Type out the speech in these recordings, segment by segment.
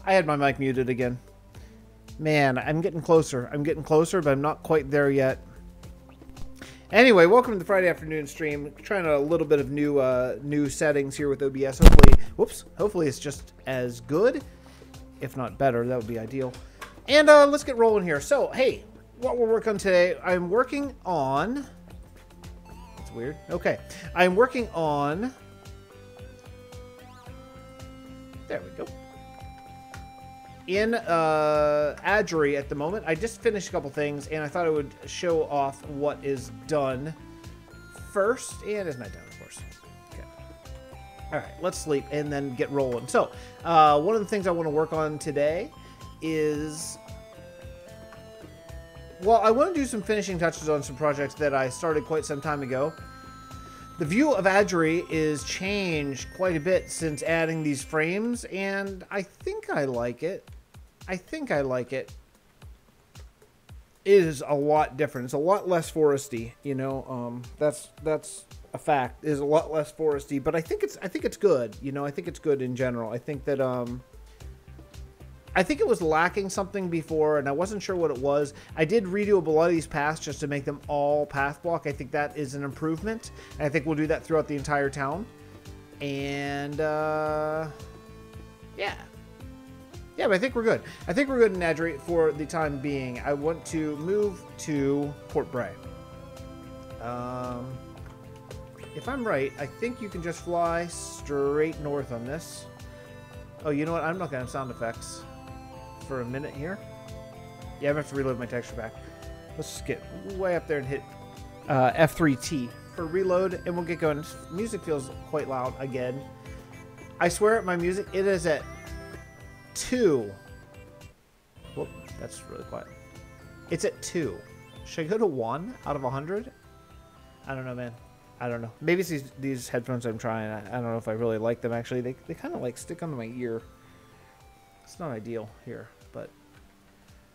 I had my mic muted again. Man, I'm getting closer. I'm getting closer, but I'm not quite there yet. Anyway, welcome to the Friday afternoon stream. Trying a little bit of new settings here with OBS. Hopefully it's just as good, if not better. That would be ideal. And let's get rolling here. So, hey, what we're working on today, I'm working on... That's weird. Okay. I'm working on... There we go. In Adgery at the moment. I just finished a couple things, and I thought I would show off what is done first. And it's not done, of course. Okay. All right, let's sleep and then get rolling. So, one of the things I want to work on today is... Well, I want to do some finishing touches on some projects that I started quite some time ago. The view of Adgery is changed quite a bit since adding these frames, and I think I like it. It is a lot different. It's a lot less foresty, you know. That's a fact. It is a lot less foresty, but I think it's good. You know, I think it's good in general. I think that I think it was lacking something before, and I wasn't sure what it was. I did redo a lot of these paths just to make them all path block. I think that is an improvement. And I think we'll do that throughout the entire town. And, yeah. Yeah, but I think we're good. I think we're good in Adgery for the time being. I want to move to Port Breigh. If I'm right, I think you can just fly straight north on this. Oh, you know what? I'm not going to have sound effects for a minute here. Yeah, I'm going to have to reload my texture pack. Let's just get way up there and hit F3T for reload, and we'll get going. Music feels quite loud again. I swear my music, it is at 2. Whoop, that's really quiet. It's at 2. Should I go to 1 out of 100? I don't know, man. I don't know. Maybe it's these headphones I'm trying. I don't know if I really like them, actually. They kind of like stick onto my ear. It's not ideal here, but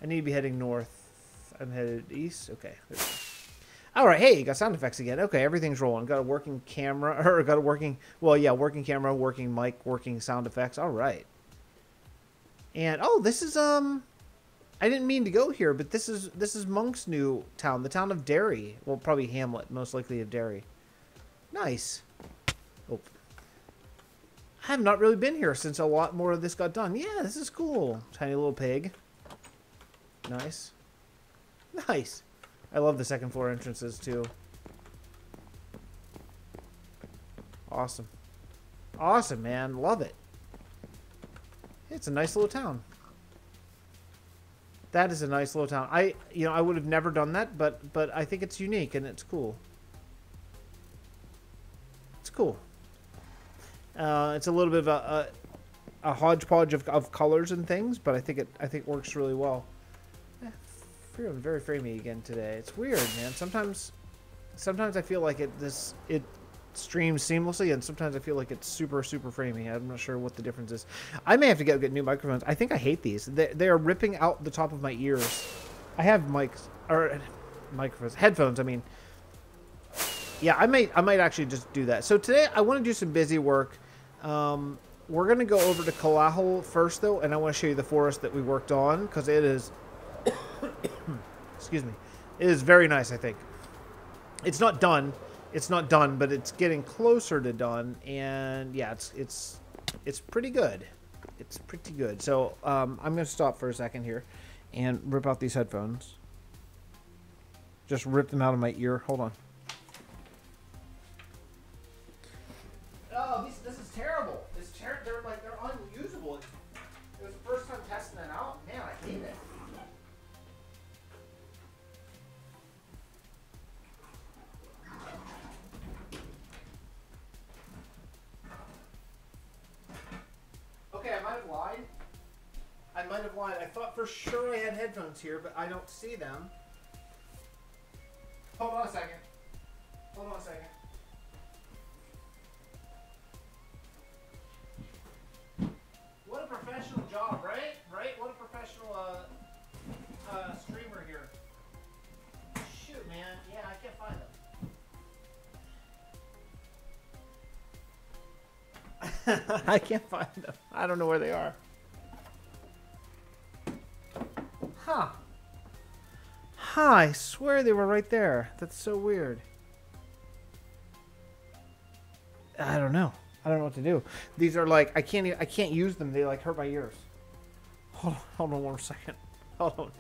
I need to be heading north. I'm headed east. Okay. There we go. All right. Hey, got sound effects again. Okay, everything's rolling. Got a working camera, or got a working, well, yeah, working camera, working mic, working sound effects. All right. And oh, this is I didn't mean to go here, but this is Monk's new town, the town of Derry. Well, probably Hamlet, most likely of Derry. Nice. Oh. I have not really been here since a lot more of this got done. Yeah, this is cool. Tiny little pig. Nice. Nice. I love the second floor entrances, too. Awesome. Awesome, man. Love it. It's a nice little town. That is a nice little town. I would have never done that, but I think it's unique and it's cool. It's cool. It's a little bit of a hodgepodge of colors and things, but I think it works really well. Feeling very framey again today. It's weird, man. Sometimes I feel like it streams seamlessly, and sometimes I feel like it's super framey. I'm not sure what the difference is. I may have to get new microphones. I think I hate these. They are ripping out the top of my ears. I have microphones, headphones. I mean, yeah, I might actually just do that. So today I want to do some busy work. We're gonna go over to Kalahal first, though, and I want to show you the forest that we worked on because it is. Excuse me. It is very nice. I think it's not done. It's not done, but it's getting closer to done, and yeah, it's pretty good. It's pretty good. So I'm gonna stop for a second here and rip out these headphones. Just rip them out of my ear. Hold on. Oh, this is terrible. They're unusable. It was the first time testing it out. Man, I hate it. Okay, I might have lied. I thought for sure I had headphones here, but I don't see them. Hold on a second. What a professional job, right? What a professional streamer here. Shoot, man. Yeah, I can't find them. I can't find them. I don't know where they are. Huh. Huh, I swear they were right there. That's so weird. I don't know. I don't know what to do. These are like, I can't use them. They like hurt my ears. Hold on 1 second. Hold on.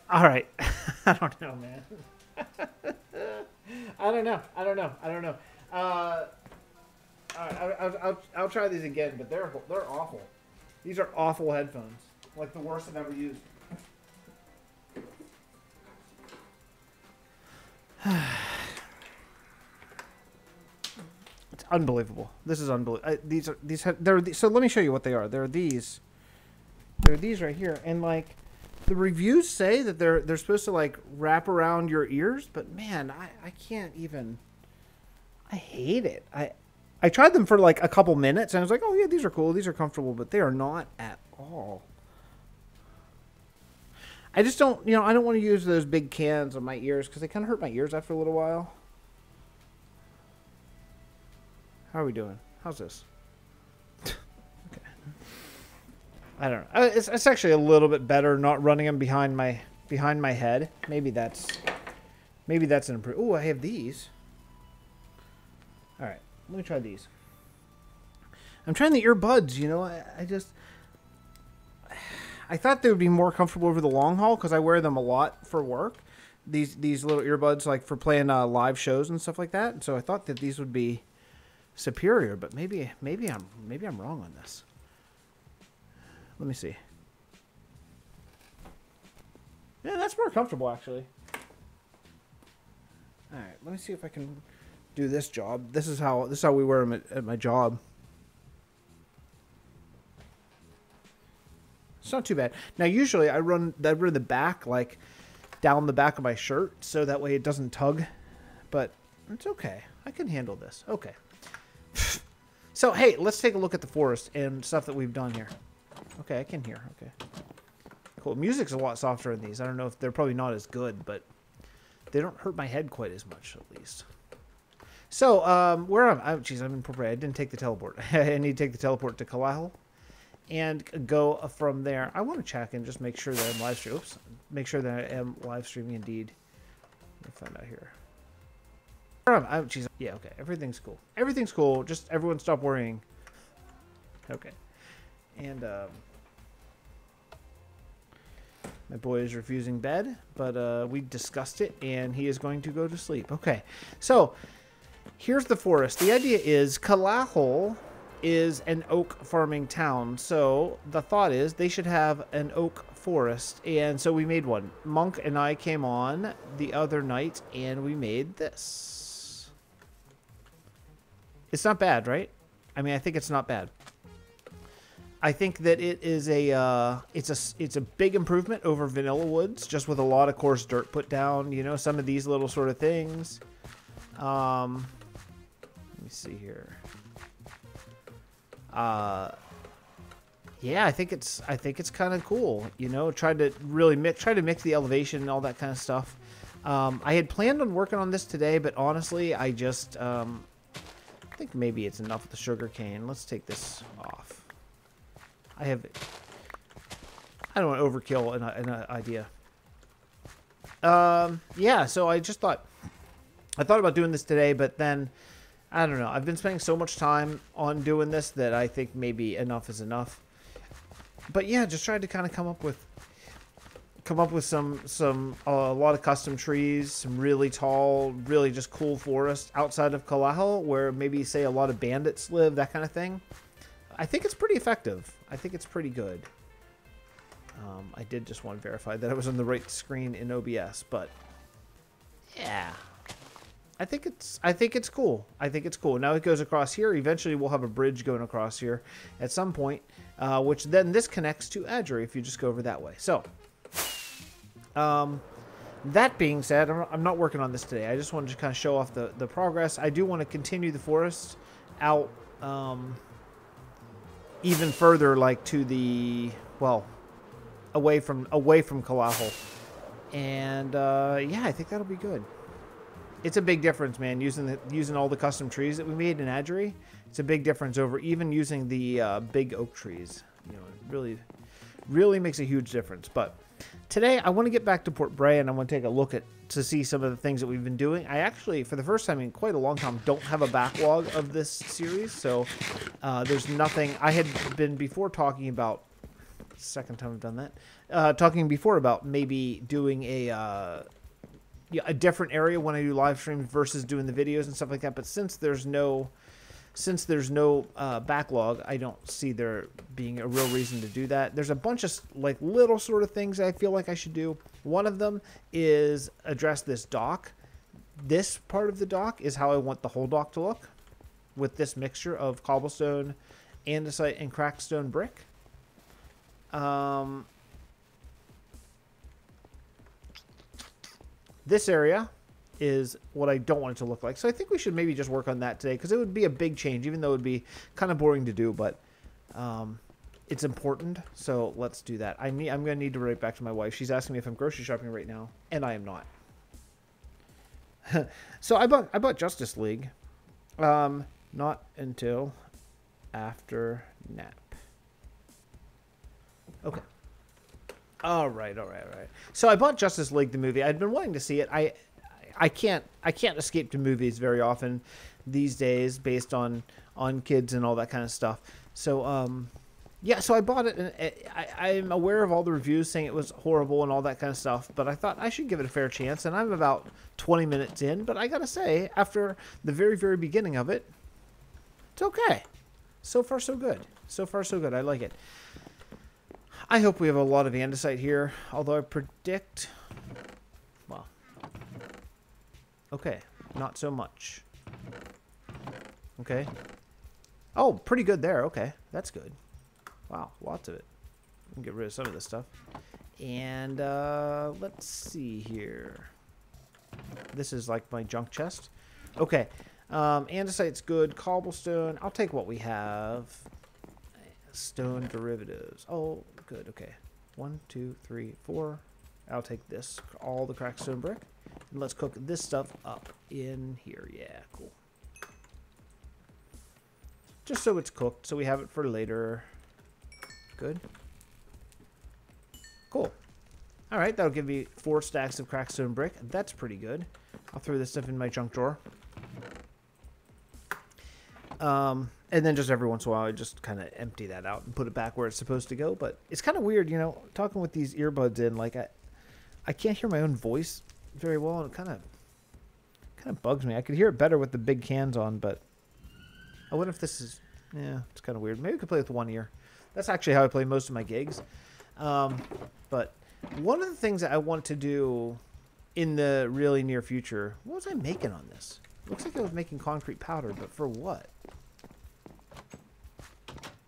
All right. I don't know, man. I don't know. All right, I'll try these again, but they're awful. These are awful headphones. Like the worst I've ever used. It's unbelievable. This is unbelievable. So let me show you what they are. They're these right here, and like the reviews say that they're supposed to like wrap around your ears, but man, I can't even. I hate it. I tried them for like a couple minutes, and I was like, oh yeah, these are cool, these are comfortable, but they are not at all. I just don't, I don't want to use those big cans on my ears because they kind of hurt my ears after a little while. How are we doing? How's this? Okay. I don't know. It's actually a little bit better not running them behind my head. Maybe that's an improvement. Oh, I have these. All right, let me try these. I'm trying the earbuds. I thought they would be more comfortable over the long haul because I wear them a lot for work. These little earbuds, like for playing live shows and stuff like that. And so I thought that these would be superior, but maybe I'm wrong on this. Let me see. Yeah, that's more comfortable actually. All right, let me see if I can do this job. This is how we wear them at my job. It's not too bad. Now, usually I run the back, like down the back of my shirt, so that way it doesn't tug. But it's okay. I can handle this. Okay. So, hey, let's take a look at the forest and stuff that we've done here. Okay, I can hear. Okay. Cool. Music's a lot softer in these. I don't know if they're probably not as good, but they don't hurt my head quite as much, at least. So, where am I? Jeez, I'm in Breigh. I didn't take the teleport. I need to take the teleport to Kalahal and go from there. I want to check and just make sure that I'm live streaming. Oops. Make sure that I am live streaming indeed. Let me find out here. Where am I? Jeez. Yeah, okay. Everything's cool. Everything's cool. Just everyone stop worrying. Okay. And, my boy is refusing bed, but we discussed it, and he is going to go to sleep. Okay, so here's the forest. The idea is Kalahal is an oak farming town, so the thought is they should have an oak forest, and so we made one. Monk and I came on the other night, and we made this. It's not bad, right? I mean, I think it's not bad. I think that it is it's a big improvement over Vanilla Woods, just with a lot of coarse dirt put down. Some of these little sort of things. Let me see here. Yeah, I think it's kind of cool. You know, tried to really mix the elevation and all that kind of stuff. I had planned on working on this today, but honestly, I just I think maybe it's enough with the sugar cane. Let's take this off. I don't want to overkill an idea. Yeah, so I thought about doing this today, but then I don't know. I've been spending so much time on doing this that I think maybe enough is enough. But yeah, just tried to kind of come up with a lot of custom trees, some really tall, really just cool forest outside of Kalahel, where maybe say a lot of bandits live, that kind of thing. I think it's pretty effective. I think it's pretty good. I did just want to verify that I was on the right screen in OBS, but yeah, I think it's cool. I think it's cool. Now it goes across here. Eventually, we'll have a bridge going across here at some point, which then this connects to Adri if you just go over that way. So, that being said, I'm not working on this today. I just wanted to kind of show off the progress. I do want to continue the forest out even further, like to the, well, away from Kalahel. And yeah, I think that'll be good. It's a big difference, man, using all the custom trees that we made in Adri. It's a big difference over even using the big oak trees. You know, it really makes a huge difference. But today I want to get back to Port Breigh, and I want to take a look to see some of the things that we've been doing. I actually, for the first time in quite a long time, don't have a backlog of this series, so there's nothing. I had been before talking about, second time I've done that, talking before about maybe doing a different area when I do live streams versus doing the videos and stuff like that. But since there's no backlog, I don't see there being a real reason to do that. There's a bunch of like little sort of things I feel like I should do. One of them is address this dock. This part of the dock is how I want the whole dock to look, with this mixture of cobblestone, andesite, and cracked stone brick. This area is what I don't want it to look like. So I think we should maybe just work on that today, because it would be a big change, even though it would be kind of boring to do, but it's important. So let's do that. I'm going to need to write back to my wife. She's asking me if I'm grocery shopping right now, and I am not. So I bought Justice League. Not until after nap. Okay. All right. So I bought Justice League the movie. I'd been wanting to see it. I can't escape to movies very often these days, based on kids and all that kind of stuff. So yeah, so I bought it, and I'm aware of all the reviews saying it was horrible and all that kind of stuff, but I thought I should give it a fair chance, and I'm about 20 minutes in, but I gotta say, after the very, very beginning of it, it's okay. So far, so good. So far, so good. I like it. I hope we have a lot of andesite here, although I predict, well, okay, not so much. Okay. Oh, pretty good there. Okay, that's good. Wow, lots of it. We can get rid of some of this stuff. And let's see here. This is like my junk chest. Okay, andesite's good. Cobblestone, I'll take what we have. Stone derivatives. Oh, good. Okay. 1, 2, 3, 4. I'll take this, all the cracked stone brick. And let's cook this stuff up in here. Yeah, cool. Just so it's cooked, so we have it for later. Good. Cool. All right, that'll give me 4 stacks of cracked stone brick. That's pretty good. I'll throw this stuff in my junk drawer. And then just every once in a while, I just kind of empty that out and put it back where it's supposed to go. But it's kind of weird, you know, talking with these earbuds in. Like, I can't hear my own voice very well, and it kind of bugs me. I could hear it better with the big cans on, but I wonder if this is, yeah, it's kind of weird. Maybe we could play with one ear. That's actually how I play most of my gigs. But one of the things that I want to do in the really near future, what was I making on this? Looks like I was making concrete powder, but for what?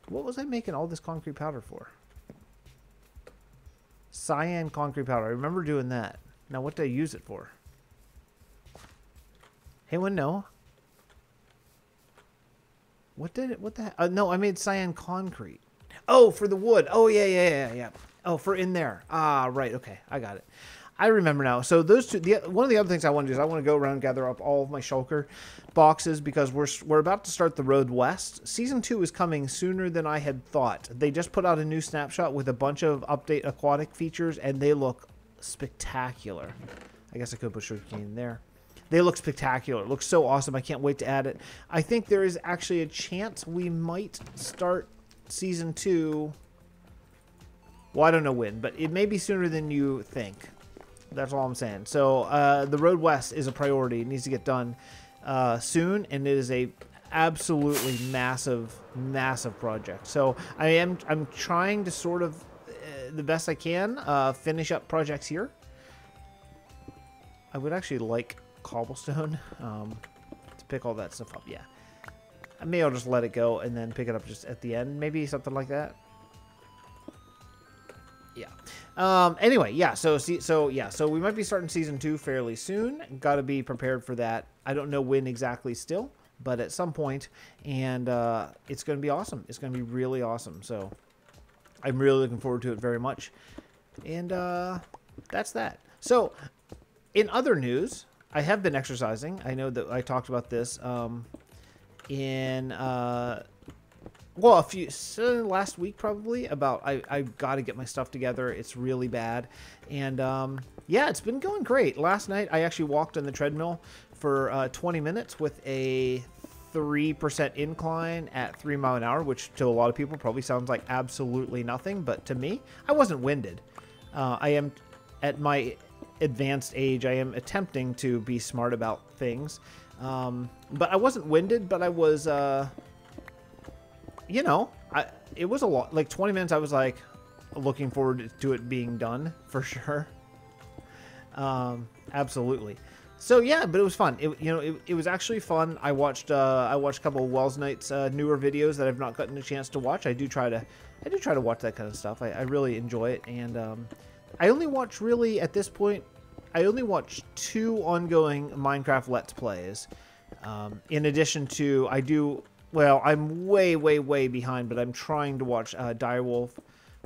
What was I making all this concrete powder for? Cyan concrete powder. I remember doing that. Now, what did I use it for? Anyone know? What did it? What the heck? No, I made cyan concrete. Oh, for the wood. Oh, yeah. Oh, for in there. Ah, right. Okay, I got it. I remember now. So those two. One of the other things I want to do is I want to go around and gather up all of my shulker boxes because we're about to start the road west. Season 2 is coming sooner than I had thought. They just put out a new snapshot with a bunch of update aquatic features, and they look spectacular. I guess I could put sugarcane there. They look spectacular. It looks so awesome. I can't wait to add it. I think there is actually a chance we might start Season 2. Well, I don't know when, but it may be sooner than you think. That's all I'm saying. So the Road West is a priority. It needs to get done soon, and it is a absolutely massive project. So I'm trying to sort of the best I can finish up projects here. I would actually like cobblestone to pick all that stuff up. Yeah, maybe I'll just let it go and then pick it up just at the end, maybe something like that. Yeah. Anyway, yeah. So we might be starting Season 2 fairly soon. Got to be prepared for that. I don't know when exactly still, but at some point, and it's going to be awesome. It's going to be really awesome. So I'm really looking forward to it very much. And that's that. So in other news, I have been exercising. I know that I talked about this in well, last week probably, about I've got to get my stuff together. It's really bad. And yeah, it's been going great. Last night I actually walked on the treadmill for 20 minutes with a 3% incline at 3 miles an hour, which to a lot of people probably sounds like absolutely nothing, but to me, I wasn't winded. I am, at my advanced age, I am attempting to be smart about things. But I wasn't winded, but I was, you know, it was a lot, like 20 minutes. I was like looking forward to it being done for sure. Absolutely. So yeah, but it was fun. It was actually fun. I watched a couple of Welsknight's newer videos that I've not gotten a chance to watch. I do try to watch that kind of stuff. I really enjoy it, and I only watch, really at this point, I only watch 2 ongoing Minecraft Let's Plays. In addition to, well, I'm way behind, but I'm trying to watch Direwolf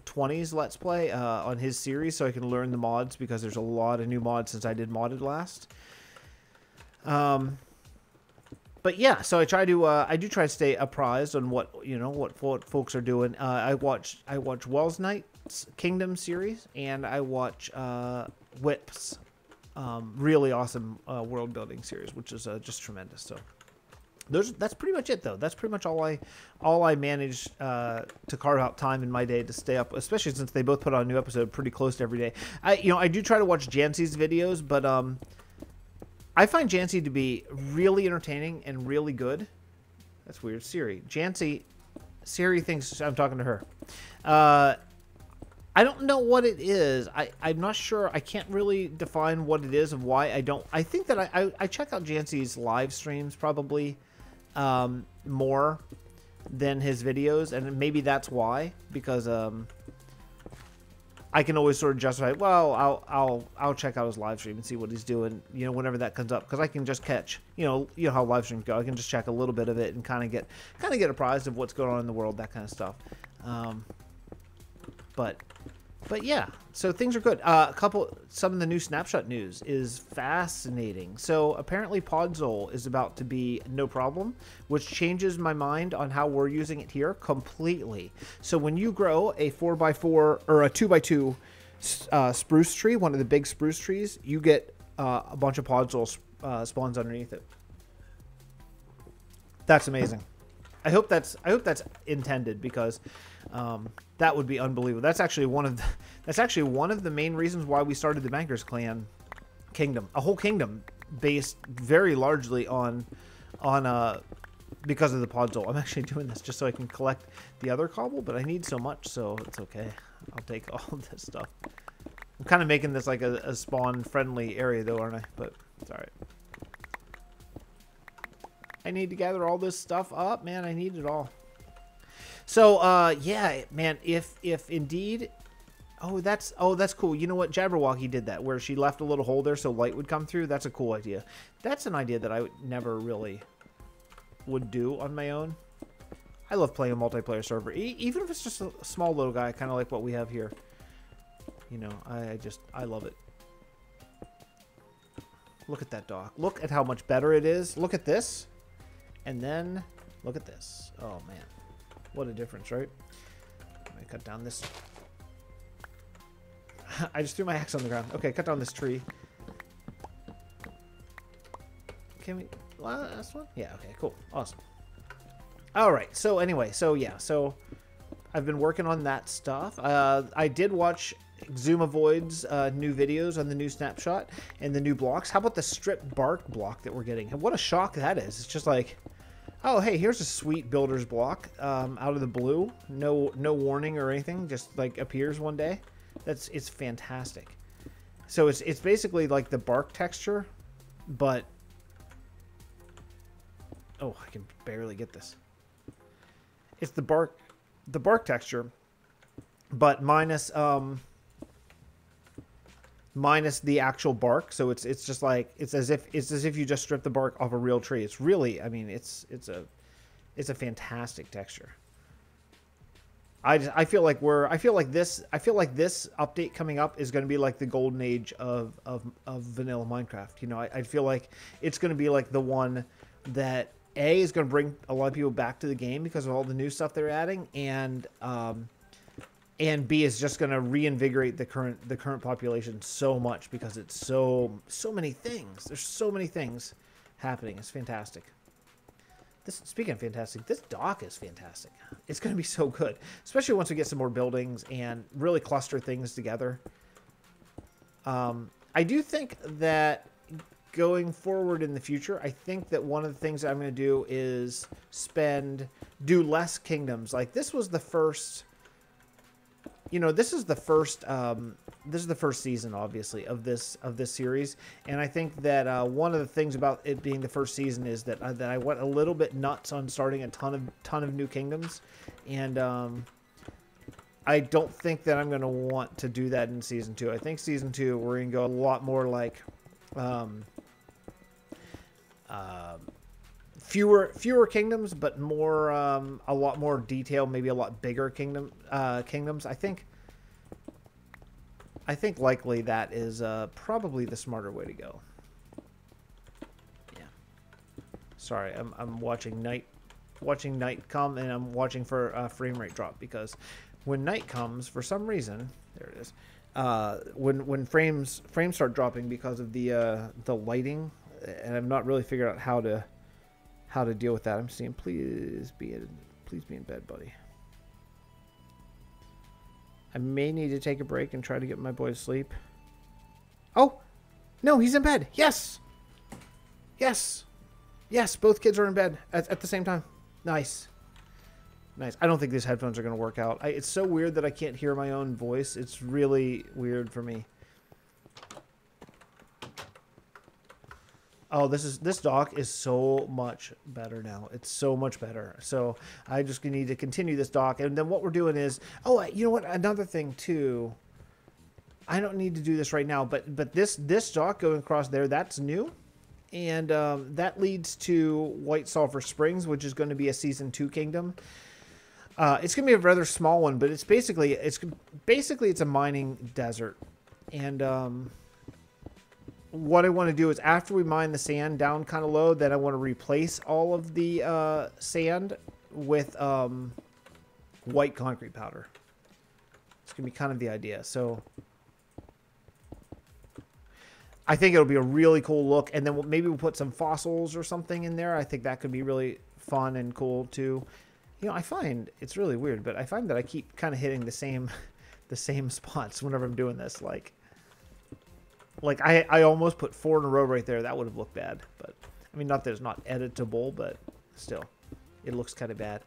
20's Let's Play on his series so I can learn the mods, because there's a lot of new mods since I did Modded last. But yeah, so I do try to stay apprised on what folks are doing. I watch Welsknight's Kingdom series, and I watch Whip's really awesome world building series, which is just tremendous. So that's pretty much it, though. That's pretty much all I managed to carve out time in my day to stay up, especially since they both put on a new episode pretty close to every day. I do try to watch Jancy's videos, but I find Jancy to be really entertaining and really good. That's weird. Siri thinks I'm talking to her. I don't know what it is. I'm not sure. I can't really define what it is and why I don't. I think that I check out Jancy's live streams probably more than his videos, and maybe that's why, because I can always sort of justify, well, I'll check out his live stream and see what he's doing, whenever that comes up, because I can just catch, you know how live streams go. I can just check a little bit of it and kind of get apprised of what's going on in the world, that kind of stuff. But yeah, so things are good. Some of the new snapshot news is fascinating. So apparently Podzol is about to be no problem, which changes my mind on how we're using it here completely. So when you grow a 4x4 or a 2x2 spruce tree, one of the big spruce trees, you get a bunch of Podzol spawns underneath it. That's amazing. I hope that's intended, because that would be unbelievable. That's actually one of the main reasons why we started the Bankers Clan kingdom. A whole kingdom based very largely on because of the Podzol. I'm actually doing this just so I can collect the other cobble, but I need so much, so it's okay. I'll take all of this stuff. I'm kind of making this like a spawn friendly area though, aren't I? But it's all right. I need to gather all this stuff up, man. I need it all. So, yeah, man, if indeed... Oh, that's cool. You know what? Jabberwocky did that, where she left a little hole there so light would come through. That's a cool idea. That's an idea that I never really would do on my own. I love playing a multiplayer server, even if it's just a small little guy, kind of like what we have here. You know, I love it. Look at that dock. Look at how much better it is. Look at this. And then look at this. Oh, man. What a difference, right? I'm going to cut down this. I just threw my axe on the ground. Okay, cut down this tree. Can we... Last one? Yeah, okay, cool. Awesome. All right, so anyway, so yeah, so I've been working on that stuff. I did watch Zoomavoid's new videos on the new snapshot and the new blocks. How about the strip bark block that we're getting? And what a shock that is. It's just like, oh, hey, here's a sweet builder's block out of the blue. No warning or anything, just like appears one day. It's fantastic. So it's basically like the bark texture, but oh, I can barely get this. It's the bark texture, but minus the actual bark. So it's just like it's as if you just stripped the bark off a real tree. It's really, I mean, it's a fantastic texture. I feel like this update coming up is going to be like the golden age of vanilla Minecraft. You know, I feel like it's going to be like the one that A, is going to bring a lot of people back to the game because of all the new stuff they're adding, and B, is just going to reinvigorate the current population so much because it's so many things. There's so many things happening. It's fantastic. Speaking of fantastic, this dock is fantastic. It's going to be so good, especially once we get some more buildings and really cluster things together. I do think that going forward in the future, I think that one of the things that I'm going to do is do less kingdoms. Like this was the first, you know, this is the first season, obviously, of this series, and I think that one of the things about it being the first season is that I went a little bit nuts on starting a ton of new kingdoms, and I don't think that I'm going to want to do that in season 2. I think season 2 we're going to go a lot more like fewer kingdoms, but more a lot more detail, maybe a lot bigger kingdoms. I think likely that is probably the smarter way to go. Yeah. Sorry, I'm watching night come, and I'm watching for a frame rate drop because when night comes, for some reason, there it is. When frames start dropping because of the lighting, and I've not really figured out how to deal with that. I'm seeing please be in bed, buddy. I may need to take a break and try to get my boy to sleep. Oh, no, he's in bed. Yes. Yes. Yes, both kids are in bed at the same time. Nice. Nice. I don't think these headphones are going to work out. It's so weird that I can't hear my own voice. It's really weird for me. Oh, this dock is so much better now. It's so much better. So I just need to continue this dock. And then what we're doing is, oh, you know what? Another thing too. I don't need to do this right now, but this dock going across there, that's new. And that leads to White Sulphur Springs, which is going to be a season 2 kingdom. It's going to be a rather small one, but it's basically a mining desert. And what I want to do is after we mine the sand down kind of low, then I want to replace all of the sand with white concrete powder. It's going to be kind of the idea. So I think it'll be a really cool look. And then maybe we'll put some fossils or something in there. I think that could be really fun and cool too. You know, I find it's really weird, but I find that I keep kind of hitting the same spots whenever I'm doing this. Like I almost put 4 in a row right there. That would have looked bad, but I mean, not that it's not editable, but still, it looks kind of bad.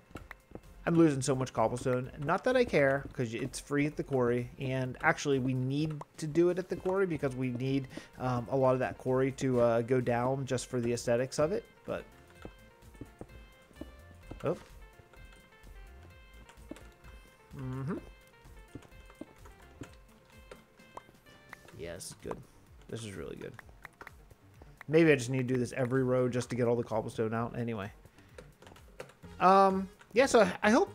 I'm losing so much cobblestone. Not that I care, because it's free at the quarry, and actually we need to do it at the quarry because we need a lot of that quarry to go down just for the aesthetics of it. But oh. Yeah, this is good. This is really good. Maybe I just need to do this every row just to get all the cobblestone out. Anyway. yeah, so I hope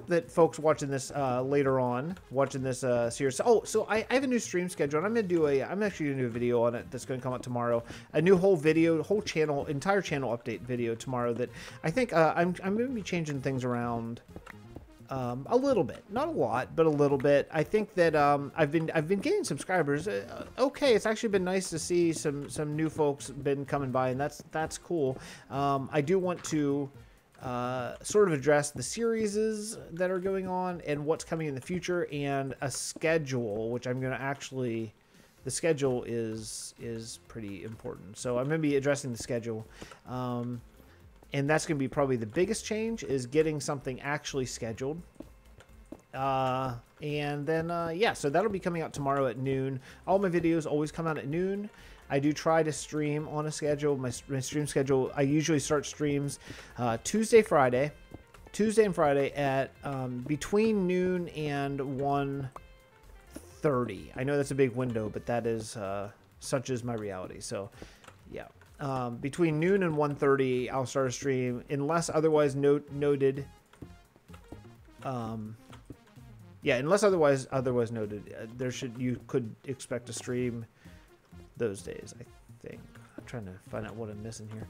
that folks watching this later on, watching this series. Oh, so I have a new stream schedule, and I'm actually gonna do a video on it that's gonna come out tomorrow. A new whole channel, entire channel update video tomorrow. That I think I'm gonna be changing things around a little bit, not a lot, but a little bit. I think that I've been getting subscribers. Okay, it's actually been nice to see some new folks been coming by, and that's cool. I do want to sort of address the series that are going on and what's coming in the future, and a schedule, which I'm going to actually, the schedule is pretty important. So I'm going to be addressing the schedule, and that's going to be probably the biggest change, is getting something actually scheduled. And then yeah, so that'll be coming out tomorrow at noon. All my videos always come out at noon. I do try to stream on a schedule. My stream schedule, I usually start streams Tuesday and Friday at between noon and 1:30. I know that's a big window, but that is such is my reality. So yeah, between noon and 1:30, I'll start a stream unless otherwise noted. Yeah, unless otherwise noted, you could expect a stream those days, I think. I'm trying to find out what I'm missing here.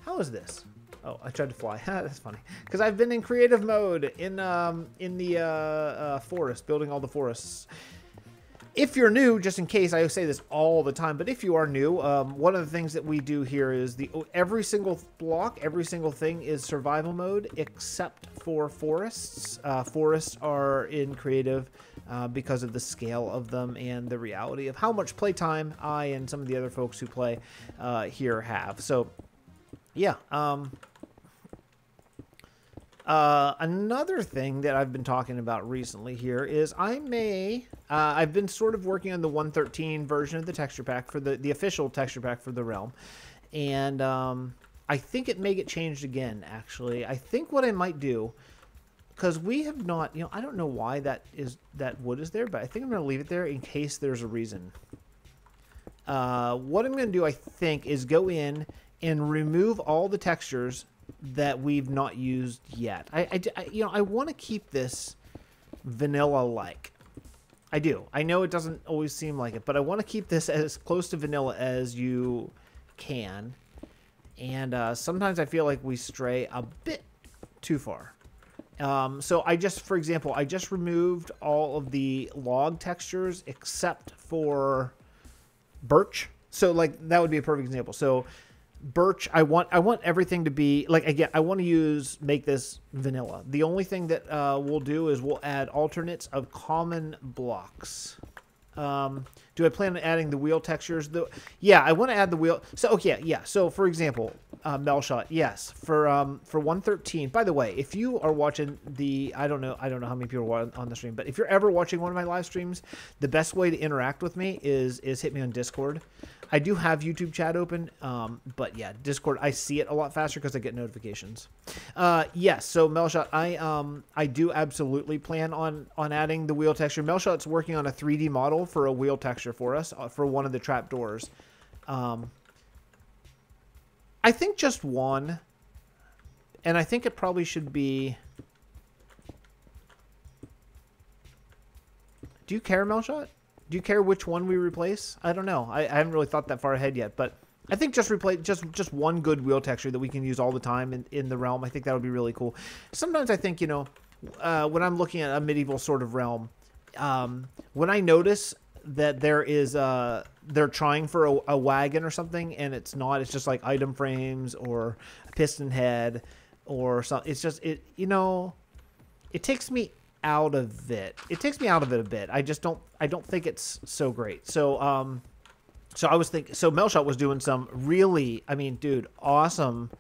How is this? Oh, I tried to fly. That's funny, because I've been in creative mode in the forest, building all the forests. If you're new, just in case, I say this all the time, but if you are new, one of the things that we do here is every single block, every single thing is survival mode, except for forests. Forests are in creative because of the scale of them and the reality of how much playtime I and some of the other folks who play here have. So, yeah. Another thing that I've been talking about recently here is I've been sort of working on the 1.13 version of the texture pack for the official texture pack for the realm. And I think it may get changed again, actually. I think what I might do, because we have not, I don't know why that wood is there, but I think I'm going to leave it there in case there's a reason. What I'm going to do, I think, is go in and remove all the textures that we've not used yet. I want to keep this vanilla-like. I do. I know it doesn't always seem like it, but I want to keep this as close to vanilla as you can. And sometimes I feel like we stray a bit too far. So for example, I just removed all of the log textures except for birch. So like that would be a perfect example. So birch, I want everything to be like, again, I want to make this vanilla. The only thing that we'll do is we'll add alternates of common blocks. Do I plan on adding the wheel textures? Yeah, I want to add the wheel. So okay, yeah. So for example, Melshot, yes, for 1.13. By the way, if you are watching I don't know how many people are on the stream, but if you're ever watching one of my live streams, the best way to interact with me is hit me on Discord. I do have YouTube chat open, but yeah, Discord, I see it a lot faster because I get notifications. Yes, so Melshot, I do absolutely plan on adding the wheel texture. Melshot's working on a 3D model for a wheel texture for us, for one of the trapdoors. I think just one, and I think it probably should be... Do you care, Melshot? Do you care which one we replace? I don't know. I haven't really thought that far ahead yet, but I think just replace just one good wheel texture that we can use all the time in the realm. I think that would be really cool. Sometimes I think, when I'm looking at a medieval sort of realm, when I notice that they're trying for a wagon or something and it's not, it's just like item frames or a piston head or something. It's just, it takes me out of it. It takes me out of it a bit. I don't think it's so great. So so I was thinking, so Melshot was doing some really, I mean, dude, awesome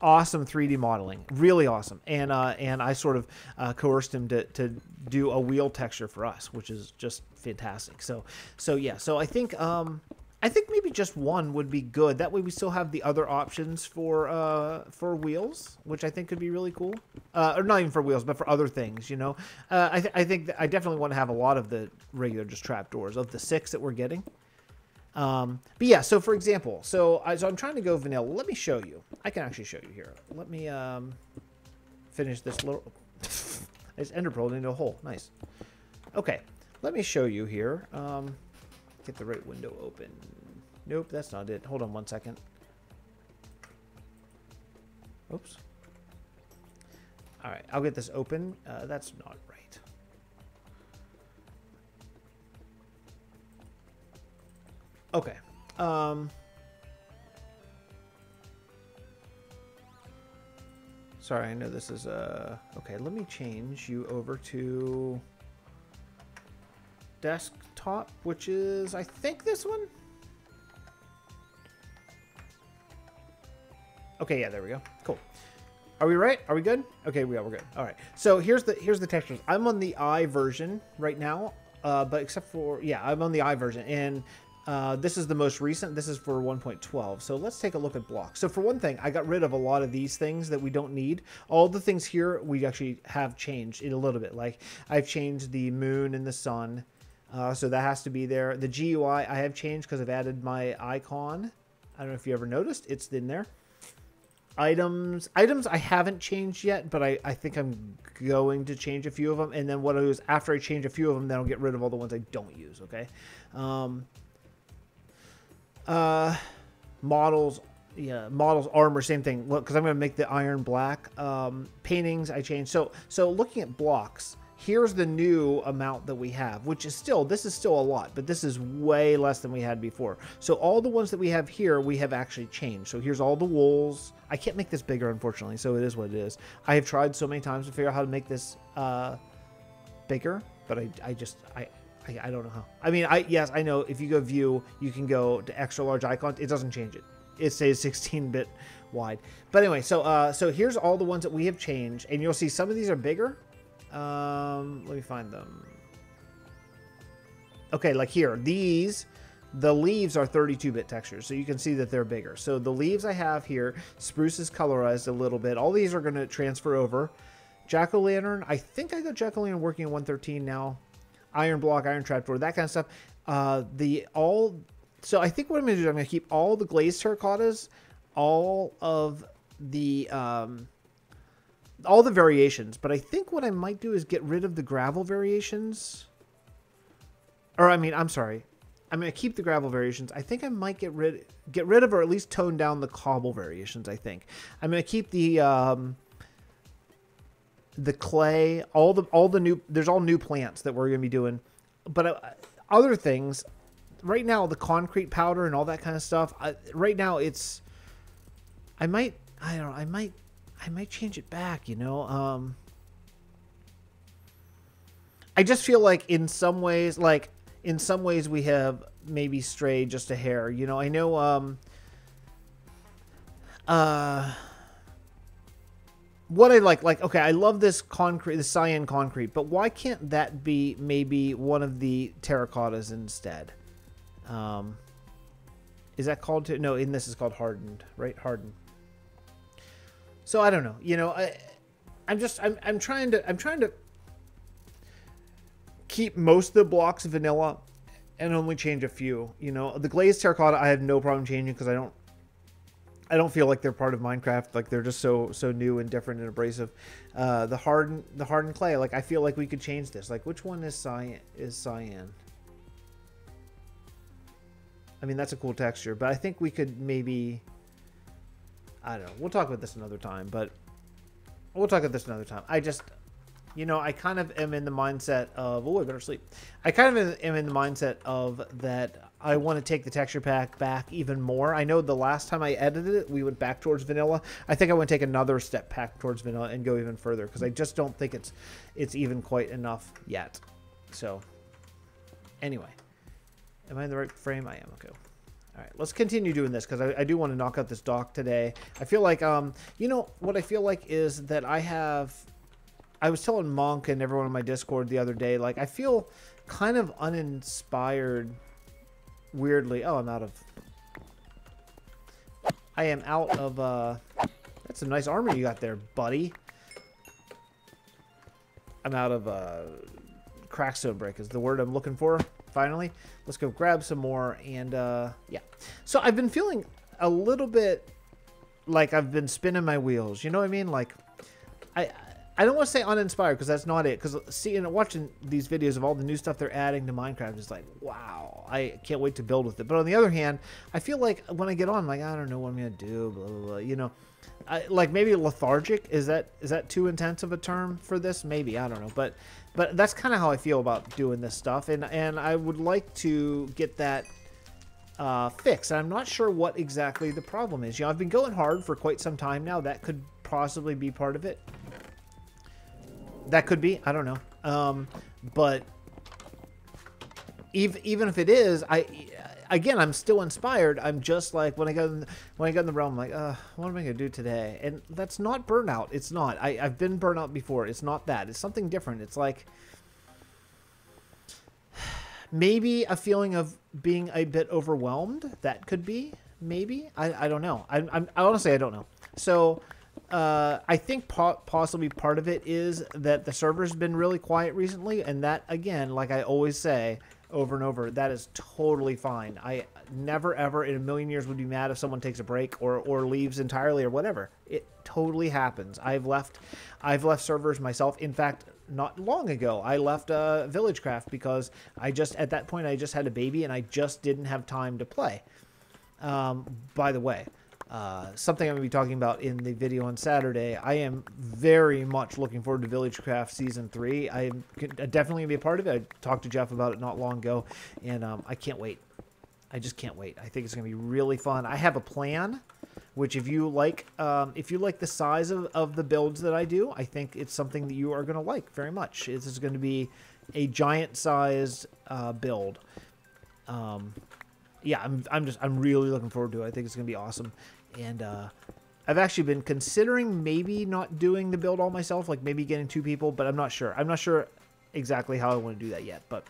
3D modeling, really awesome. And I sort of coerced him to do a wheel texture for us, which is just fantastic. So yeah, so I think maybe just one would be good. That way we still have the other options for wheels, which I think could be really cool. Or not even for wheels, but for other things, I think I definitely want to have a lot of the regular just trapdoors of the 6 that we're getting. But yeah, so for example, so I'm trying to go vanilla. Let me show you. I can actually show you here. Let me finish this little... I just ender pearled into a hole. Nice. Okay, let me show you here. Get the right window open. Nope, that's not it. Hold on 1 second. Oops. All right, I'll get this open. That's not right. Okay. Sorry, I know this is okay, let me change you over to desktop, which is, I think, this one. Okay, yeah, there we go. Cool. Are we right? Are we good? Okay, we're good. All right. So here's the textures. I'm on the I version right now, but except for, yeah, I'm on the I version, and this is the most recent. This is for 1.12. So let's take a look at blocks. So for one thing, I got rid of a lot of these things that we don't need. All the things here we actually have changed in a little bit. Like I've changed the moon and the sun, so that has to be there. The GUI I have changed because I've added my icon. I don't know if you ever noticed, it's in there. Items I haven't changed yet, but I think I'm going to change a few of them. And then what I'll do is after I change a few of them, then I'll get rid of all the ones I don't use. Okay. Models, yeah, models, armor, same thing. Look, because I'm going to make the iron black. Paintings I changed. So looking at blocks, here's the new amount that we have, which is still, this is still a lot, but this is way less than we had before. So all the ones that we have here, we have actually changed. So here's all the wools. I can't make this bigger, unfortunately, so it is what it is. I have tried so many times to figure out how to make this bigger, but I don't know how. I mean, yes, I know if you go view, you can go to extra large icon. It doesn't change it. It stays 16-bit wide. But anyway, so here's all the ones that we have changed, and you'll see some of these are bigger. Let me find them. Okay, like here, these, the leaves are 32-bit textures, so you can see that they're bigger. So the leaves I have here, spruce is colorized a little bit. All these are going to transfer over. Jack-o'-lantern, I think I got Jack-o'-lantern working in 113 now. Iron block, iron trapdoor, that kind of stuff. So I think what I'm going to do is I'm going to keep all the glazed terracottas, all the variations, but I think what I might do is get rid of the gravel variations. Or I mean, I'm sorry. I'm going to keep the gravel variations. I think I might get rid of or at least tone down the cobble variations, I think. I'm going to keep the clay, all the new, there's all new plants that we're going to be doing. But other things, right now, the concrete powder and all that kind of stuff, right now it's, I might change it back, you know. I just feel like in some ways we have maybe strayed just a hair, you know. I know what I like, okay, I love this concrete, the cyan concrete, but why can't that be maybe one of the terracottas instead? Is that called no, in this is called hardened, right? Hardened. So I don't know, you know, I'm trying to keep most of the blocks vanilla and only change a few. You know, the glazed terracotta I have no problem changing because I don't feel like they're part of Minecraft. Like they're just so new and different and abrasive. The hardened clay, like I feel like we could change this. Like which one is cyan? I mean, that's a cool texture, but I think we could maybe, I don't know. We'll talk about this another time, I just, you know, I kind of am in the mindset of, oh, I better sleep. I kind of am in the mindset of that I want to take the texture pack back even more. I know the last time I edited it, we went back towards vanilla. I think I want to take another step back towards vanilla and go even further because I just don't think it's even quite enough yet. So, anyway. Am I in the right frame? I am. Okay. All right, let's continue doing this because I do want to knock out this dock today. I feel like, you know, what I feel like is that I was telling Monk and everyone on my Discord the other day, like, I feel kind of uninspired, weirdly. Oh, I am out of, that's some nice armor you got there, buddy. I'm out of, crackstone brick is the word I'm looking for. Finally, let's go grab some more. And yeah, so I've been feeling a little bit like I've been spinning my wheels, you know what I mean? Like I I don't want to say uninspired because that's not it. Because seeing watching these videos of all the new stuff they're adding to Minecraft is like, wow, I can't wait to build with it. But on the other hand, I feel like when I get on, I'm like, I don't know what I'm gonna do, blah blah blah. You know, like maybe lethargic. Is that too intense of a term for this? Maybe, I don't know. But that's kind of how I feel about doing this stuff, and I would like to get that fixed. I'm not sure what exactly the problem is. You know, I've been going hard for quite some time now. That could possibly be part of it. That could be. I don't know. But even if it is, I'm still inspired. I'm just like when I got in the realm, I'm like, what am I gonna do today? And that's not burnout. It's not. I've been burnout before. It's not that. It's something different. It's like maybe a feeling of being a bit overwhelmed. That could be. Maybe. I don't know. I honestly I don't know. So. I think possibly part of it is that the server's been really quiet recently, and that, again, like I always say over and over, that is totally fine. I never, ever in a million years would be mad if someone takes a break or leaves entirely or whatever. It totally happens. I've left servers myself. In fact, not long ago, I left Villagecraft because at that point, I just had a baby, and I just didn't have time to play. By the way, something I'm going to be talking about in the video on Saturday. I am very much looking forward to Villagecraft Season 3. I'm definitely going to be a part of it. I talked to Jeff about it not long ago, and I can't wait. I just can't wait. I think it's going to be really fun. I have a plan, which if you like the size of the builds that I do, I think it's something that you are going to like very much. This is going to be a giant-sized build. Yeah, I'm really looking forward to it. I think it's going to be awesome. And I've actually been considering maybe not doing the build all myself, like maybe getting 2 people, but I'm not sure. I'm not sure exactly how I want to do that yet. But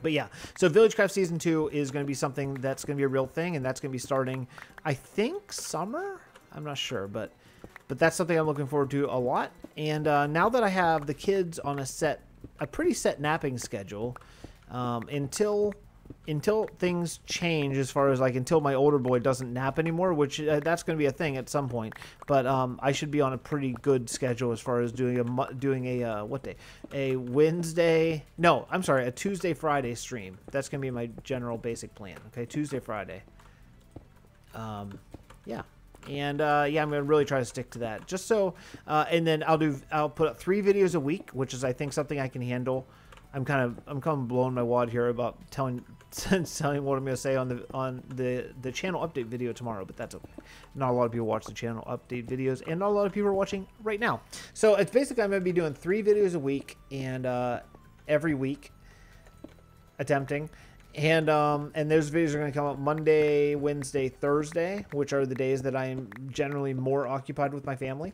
yeah, so Villagecraft Season 2 is going to be something that's going to be a real thing, and that's going to be starting, I think, summer? I'm not sure, but that's something I'm looking forward to a lot. And now that I have the kids on a pretty set napping schedule, until things change, as far as like until my older boy doesn't nap anymore, which that's going to be a thing at some point. But I should be on a pretty good schedule as far as doing a what day? A Wednesday? No, I'm sorry, a Tuesday Friday stream. That's going to be my general basic plan. Okay, Tuesday Friday. Yeah. And yeah, I'm gonna really try to stick to that. Just so, and then I'll put up 3 videos a week, which is I think something I can handle. I'm kind of blowing my wad here about telling what I'm going to say on the channel update video tomorrow, but that's okay. Not a lot of people watch the channel update videos, and not a lot of people are watching right now. So it's basically I'm going to be doing 3 videos a week, and every week attempting, and those videos are going to come up Monday, Wednesday, Thursday, which are the days that I am generally more occupied with my family.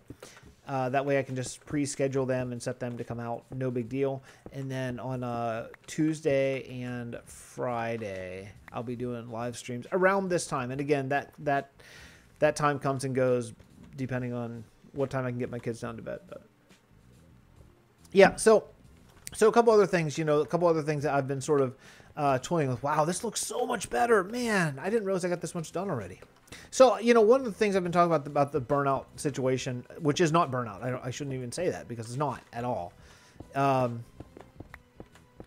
That way I can just pre-schedule them and set them to come out. No big deal. And then on Tuesday and Friday, I'll be doing live streams around this time. And again, that time comes and goes depending on what time I can get my kids down to bed. But yeah, so a couple other things, a couple other things that I've been sort of toying with. Wow, this looks so much better. Man, I didn't realize I got this much done already. So, one of the things I've been talking about the burnout situation, which is not burnout. I shouldn't even say that because it's not at all.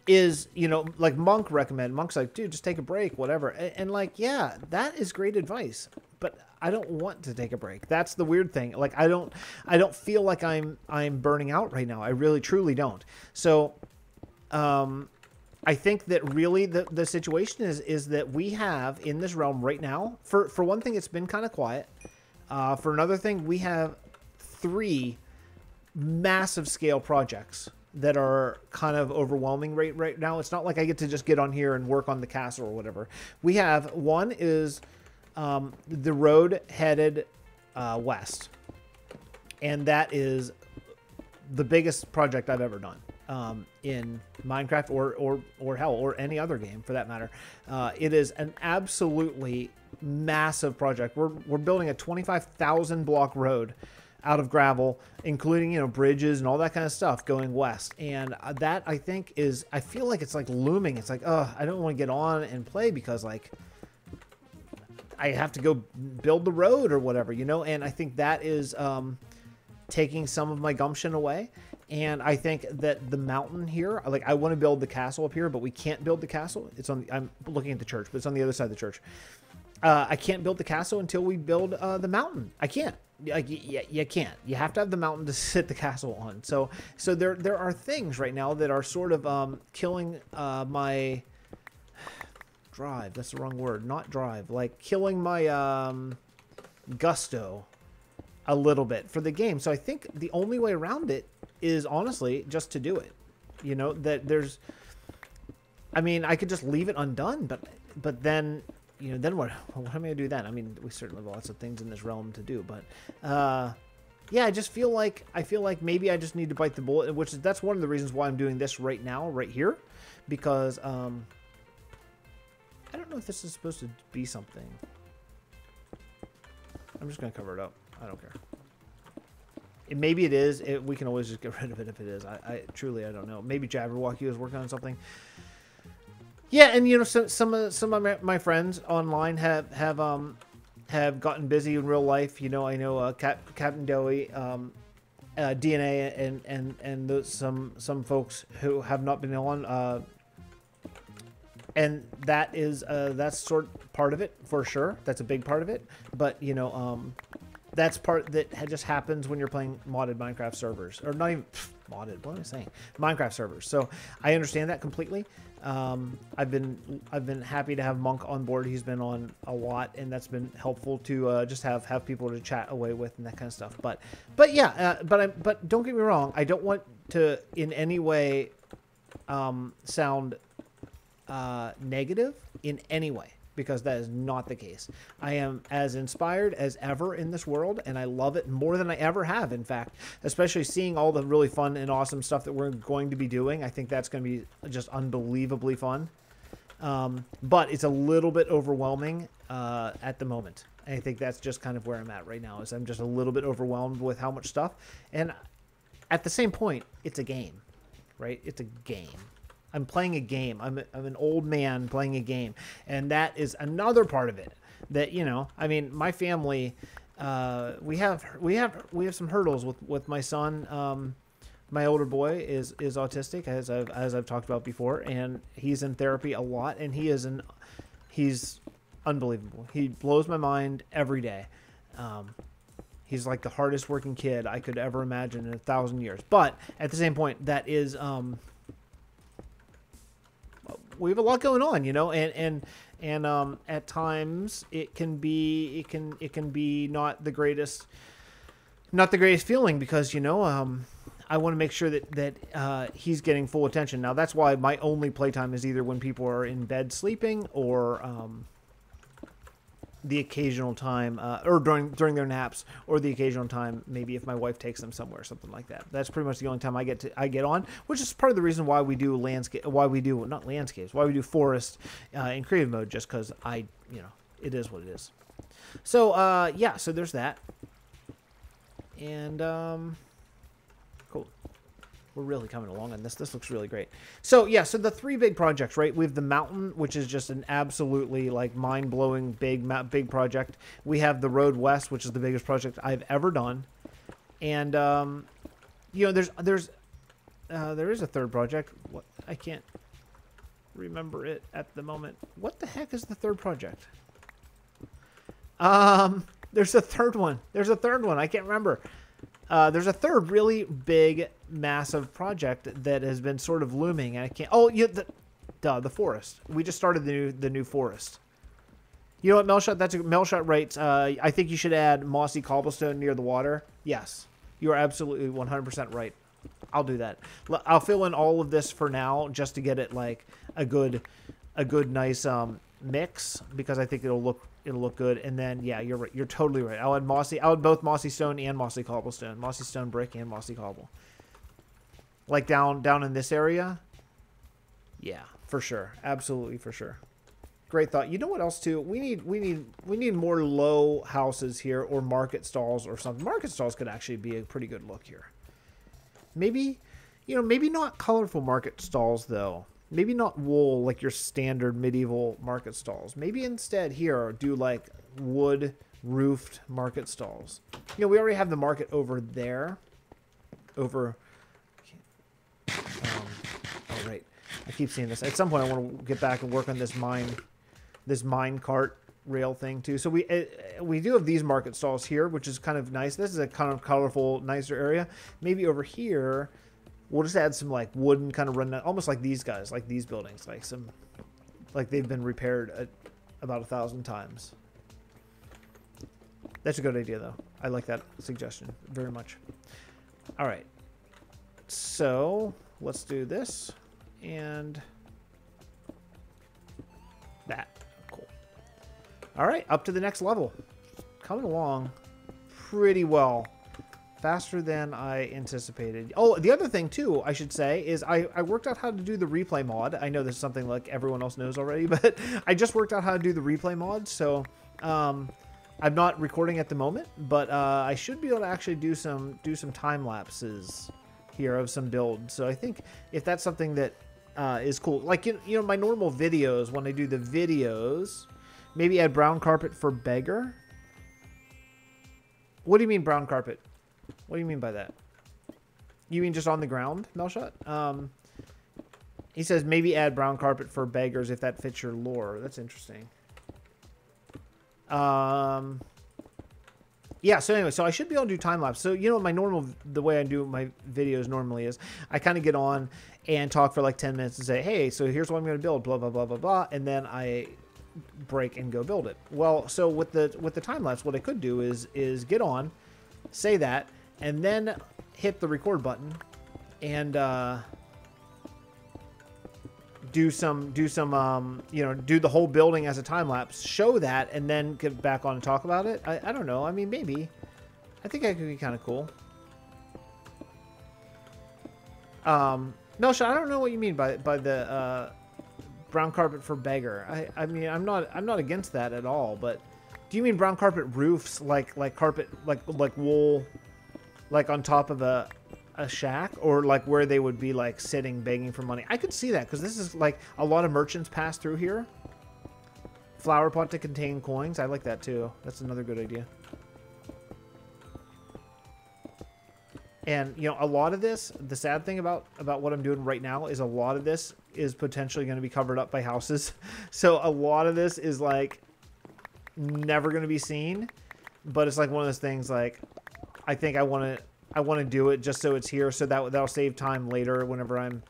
Is, like Monk recommended. Monk's like, dude, just take a break, whatever. And like, yeah, that is great advice. But I don't want to take a break. That's the weird thing. Like, I don't feel like I'm burning out right now. I really, truly don't. So, I think that really the situation is that we have in this realm right now, for one thing, it's been kind of quiet. For another thing, we have 3 massive scale projects that are kind of overwhelming right now. It's not like I get to just get on here and work on the castle or whatever. We have, one is the road headed west. And that is the biggest project I've ever done. In Minecraft or hell, or any other game for that matter. It is an absolutely massive project. We're building a 25,000 block road out of gravel, including, bridges and all that kind of stuff going west. And that, I think, I feel like it's like looming. It's like, I don't want to get on and play because like I have to go build the road or whatever, and I think that is taking some of my gumption away. And I think that the mountain here, like I want to build the castle up here, but we can't build the castle. It's on. I'm looking at the church, but it's on the other side of the church. I can't build the castle until we build the mountain. I can't. Like you can't. You have to have the mountain to sit the castle on. So there are things right now that are sort of killing my drive. That's the wrong word. Not drive. Like killing my gusto a little bit for the game. So I think the only way around it is honestly just to do it. You know, that there's, I mean, I could just leave it undone, but then, you know, then what am I gonna do then? I mean, we certainly have lots of things in this realm to do, but yeah, I just feel like maybe I just need to bite the bullet, which is, that's one of the reasons why I'm doing this right now, right here, because I don't know if this is supposed to be something. I'm just gonna cover it up. I don't care. Maybe it is. We can always just get rid of it if it is. I truly, I don't know. Maybe Jabberwocky was working on something. Yeah, and you know, some of my friends online have gotten busy in real life. You know, I know Captain Dowie, DNA, and some folks who have not been on. And that is that's sort of part of it for sure. That's a big part of it. But you know, that's part that just happens when you're playing modded Minecraft servers, or not even modded. What am I saying? Minecraft servers. So I understand that completely. I've been happy to have Monk on board. He's been on a lot, and that's been helpful to just have people to chat away with and that kind of stuff. But yeah, but don't get me wrong. I don't want to in any way sound negative in any way, because that is not the case. I am as inspired as ever in this world, and I love it more than I ever have, in fact, especially seeing all the really fun and awesome stuff that we're going to be doing. I think that's going to be just unbelievably fun. But it's a little bit overwhelming at the moment. And I think that's just kind of where I'm at right now, is I'm just a little bit overwhelmed with how much stuff. And at the same point, it's a game, right? It's a game. I'm playing a game. I'm an old man playing a game, and that is another part of it. That, you know, I mean, my family, we have some hurdles with my son. My older boy is autistic, as I've talked about before, and he's in therapy a lot, and he's unbelievable. He blows my mind every day. He's like the hardest working kid I could ever imagine in 1,000 years. But at the same point, that is we have a lot going on, you know, and at times it can be not the greatest feeling, because, you know, I want to make sure that he's getting full attention. Now that's why my only playtime is either when people are in bed sleeping, or the occasional time, or during their naps, or the occasional time maybe if my wife takes them somewhere or something like that. That's pretty much the only time I get on, which is part of the reason why we do why we do forest in creative mode, just because you know, it is what it is. So yeah, so there's that, and cool. We're really coming along on this. This looks really great. So yeah, so the three big projects, right? We have the mountain, which is just an absolutely like mind-blowing big project. We have the road west, which is the biggest project I've ever done. And you know, there is a third project. What, I can't remember it at the moment. What the heck is the third project? There's a third one. I can't remember. There's a third really big, massive project that has been sort of looming, and I can't. Oh, yeah, the forest. We just started the new forest. You know what, Melshot? Melshot writes. I think you should add mossy cobblestone near the water. Yes, you are absolutely 100% right. I'll do that. I'll fill in all of this for now, just to get it like a good nice mix, because I think it'll look good. And then yeah, you're right. You're totally right. I'll add both mossy stone and mossy cobblestone, mossy stone brick and mossy cobble. Like down in this area. Yeah, for sure. Absolutely, for sure. Great thought. You know what else too? We need more low houses here, or market stalls or something. Market stalls could actually be a pretty good look here. Maybe, you know, maybe not colorful market stalls though. Maybe not wool like your standard medieval market stalls. Maybe instead here do like wood roofed market stalls. You know, we already have the market over there. Over Oh, right. I keep seeing this. At some point, I want to get back and work on this mine cart rail thing too. So we do have these market stalls here, which is kind of nice. This is a kind of colorful, nicer area. Maybe over here, we'll just add some like wooden kind of run, almost like these guys, like these buildings, like they've been repaired about 1,000 times. That's a good idea, though. I like that suggestion very much. All right. So let's do this and that. Cool. All right. Up to the next level. Coming along pretty well. Faster than I anticipated. Oh, the other thing, too, I should say, is I worked out how to do the replay mod. I know this is something like everyone else knows already, but I just worked out how to do the replay mod. So I'm not recording at the moment, but I should be able to actually do some time lapses here of some builds. So I think if that's something that is cool, like you know my normal videos, when I do the videos, maybe add brown carpet for beggar. What do you mean brown carpet? What do you mean by that? You mean just on the ground, Melshot? He says maybe add brown carpet for beggars if that fits your lore. That's interesting. Yeah, so anyway, so I should be able to do time-lapse. So, you know, the way I do my videos normally is I kind of get on and talk for like 10 minutes and say, hey, so here's what I'm going to build, blah, blah, blah, blah, blah, and then I break and go build it. Well, so with the time-lapse, what I could do is get on, say that, and then hit the record button and do the whole building as a time lapse, show that, and then get back on and talk about it. I don't know. I mean, maybe. I think that could be kind of cool. Melsha, I don't know what you mean by the brown carpet for beggar. I mean, I'm not against that at all. But do you mean brown carpet roofs, like carpet, like wool, like on top of a shack, or like where they would be like sitting begging for money? I could see that, because this is like a lot of merchants pass through here. Flower pot to contain coins. I like that too. That's another good idea. And you know, a lot of this, the sad thing about what I'm doing right now is a lot of this is potentially going to be covered up by houses. So a lot of this is like never going to be seen, but it's like one of those things, like I think I want to do it just so it's here, so that'll save time later whenever I'm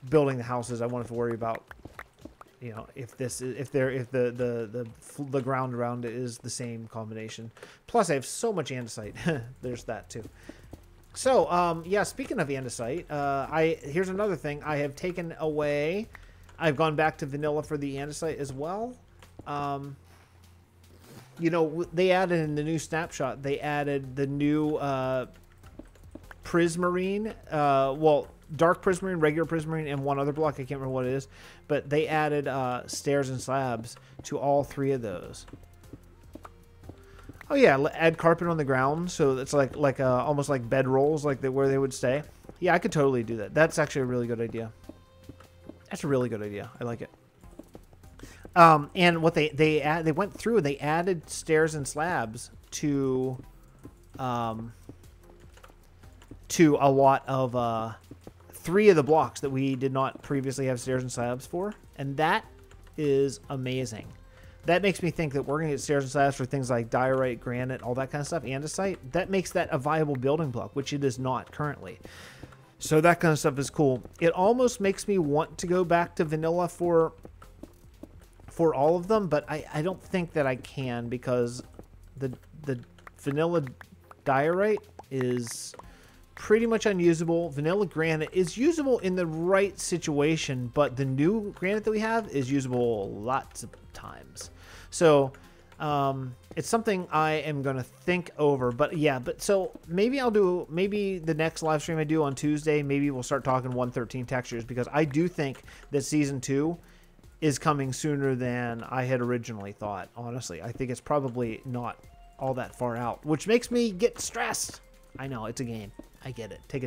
building the houses. I won't have to worry about, you know, if the ground around it is the same combination. Plus I have so much andesite. There's that too. So yeah, speaking of andesite, here's another thing. I have taken away, I've gone back to vanilla for the andesite as well. You know, they added in the new snapshot, they added the new prismarine, well, dark prismarine, regular prismarine, and one other block. I can't remember what it is, but they added stairs and slabs to all three of those. Oh yeah, add carpet on the ground, so it's like almost like bed rolls, like where they would stay. Yeah, I could totally do that. That's actually a really good idea. That's a really good idea. I like it. And what they went through and they added stairs and slabs to a lot of 3 of the blocks that we did not previously have stairs and slabs for, and that is amazing. That makes me think that we're going to get stairs and slabs for things like diorite, granite, all that kind of stuff, andesite. That makes that a viable building block, which it is not currently. So that kind of stuff is cool. It almost makes me want to go back to vanilla for all of them, but I don't think that I can, because the vanilla diorite is pretty much unusable. Vanilla granite is usable in the right situation, but the new granite that we have is usable lots of times. So it's something I am going to think over. But yeah, so maybe the next live stream I do on Tuesday, maybe we'll start talking 113 textures, because I do think that season 2 is coming sooner than I had originally thought. Honestly, I think it's probably not all that far out, which makes me get stressed. I know, it's a game. I get it. Take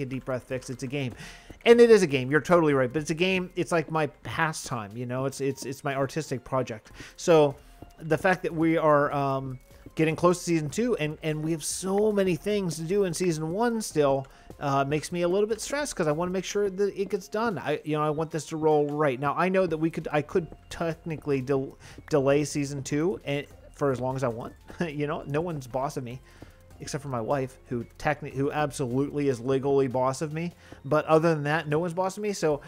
a deep breath, Fix. It's a game. And it is a game. You're totally right. But it's a game. It's like my pastime, you know. It's my artistic project. So the fact that we are getting close to season 2, and we have so many things to do in season 1 still. Makes me a little bit stressed because I want to make sure that it gets done. I want this to roll right now. I know that I could technically delay season 2 and for as long as I want. No one's boss of me except for my wife, who absolutely is legally boss of me. But other than that, no one's boss of me. So,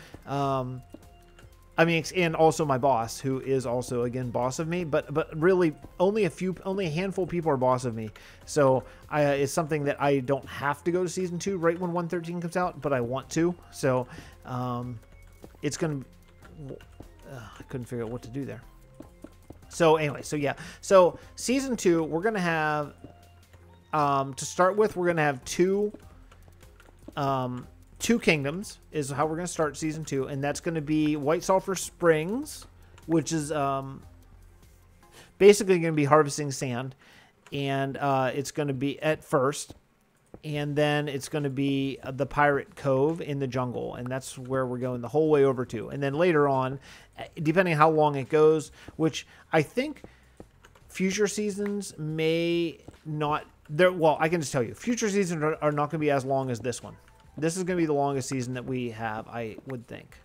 and also my boss, who is also again boss of me. But really, only a handful of people are boss of me. So it's something that I don't have to go to season 2 right when 113 comes out, but I want to. So, it's gonna. I couldn't figure out what to do there. So anyway, so season 2, we're gonna have. To start with, we're going to have two kingdoms is how we're going to start season 2. And that's going to be White Sulphur Springs, which is basically going to be harvesting sand. And it's going to be at first. And then it's going to be the Pirate Cove in the jungle. And that's where we're going the whole way over to. And then later on, depending on how long it goes, which I think future seasons may not... Well, I can just tell you, future seasons are not going to be as long as this one. This is going to be the longest season that we have, I would think.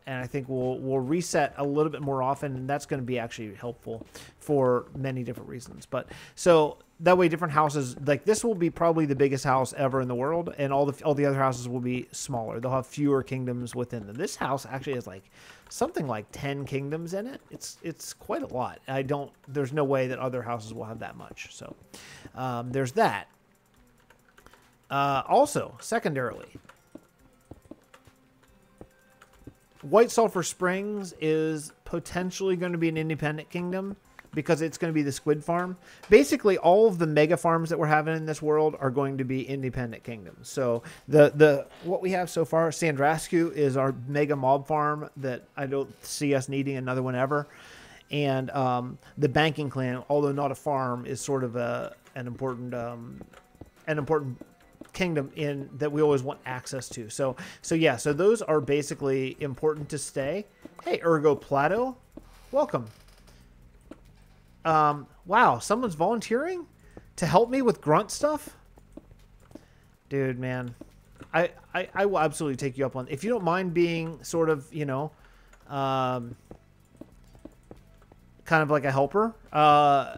And I think we'll reset a little bit more often, and that's going to be actually helpful for many different reasons. But so that way, different houses, like this will be probably the biggest house ever in the world, and all the other houses will be smaller. They'll have fewer kingdoms within them. This house actually has like something like 10 kingdoms in it. It's quite a lot. There's no way that other houses will have that much. So there's that. Also, secondarily, White Sulphur Springs is potentially going to be an independent kingdom because it's going to be the squid farm. Basically, all of the mega farms that we're having in this world are going to be independent kingdoms. So what we have so far, Sandrascu is our mega mob farm that I don't see us needing another one ever. And the banking clan, although not a farm, is sort of an important kingdom in that we always want access to. So those are basically important to stay. Hey, Ergo Plato, welcome. Wow, someone's volunteering to help me with grunt stuff. Dude, man, I will absolutely take you up on, if you don't mind being sort of, kind of like a helper. I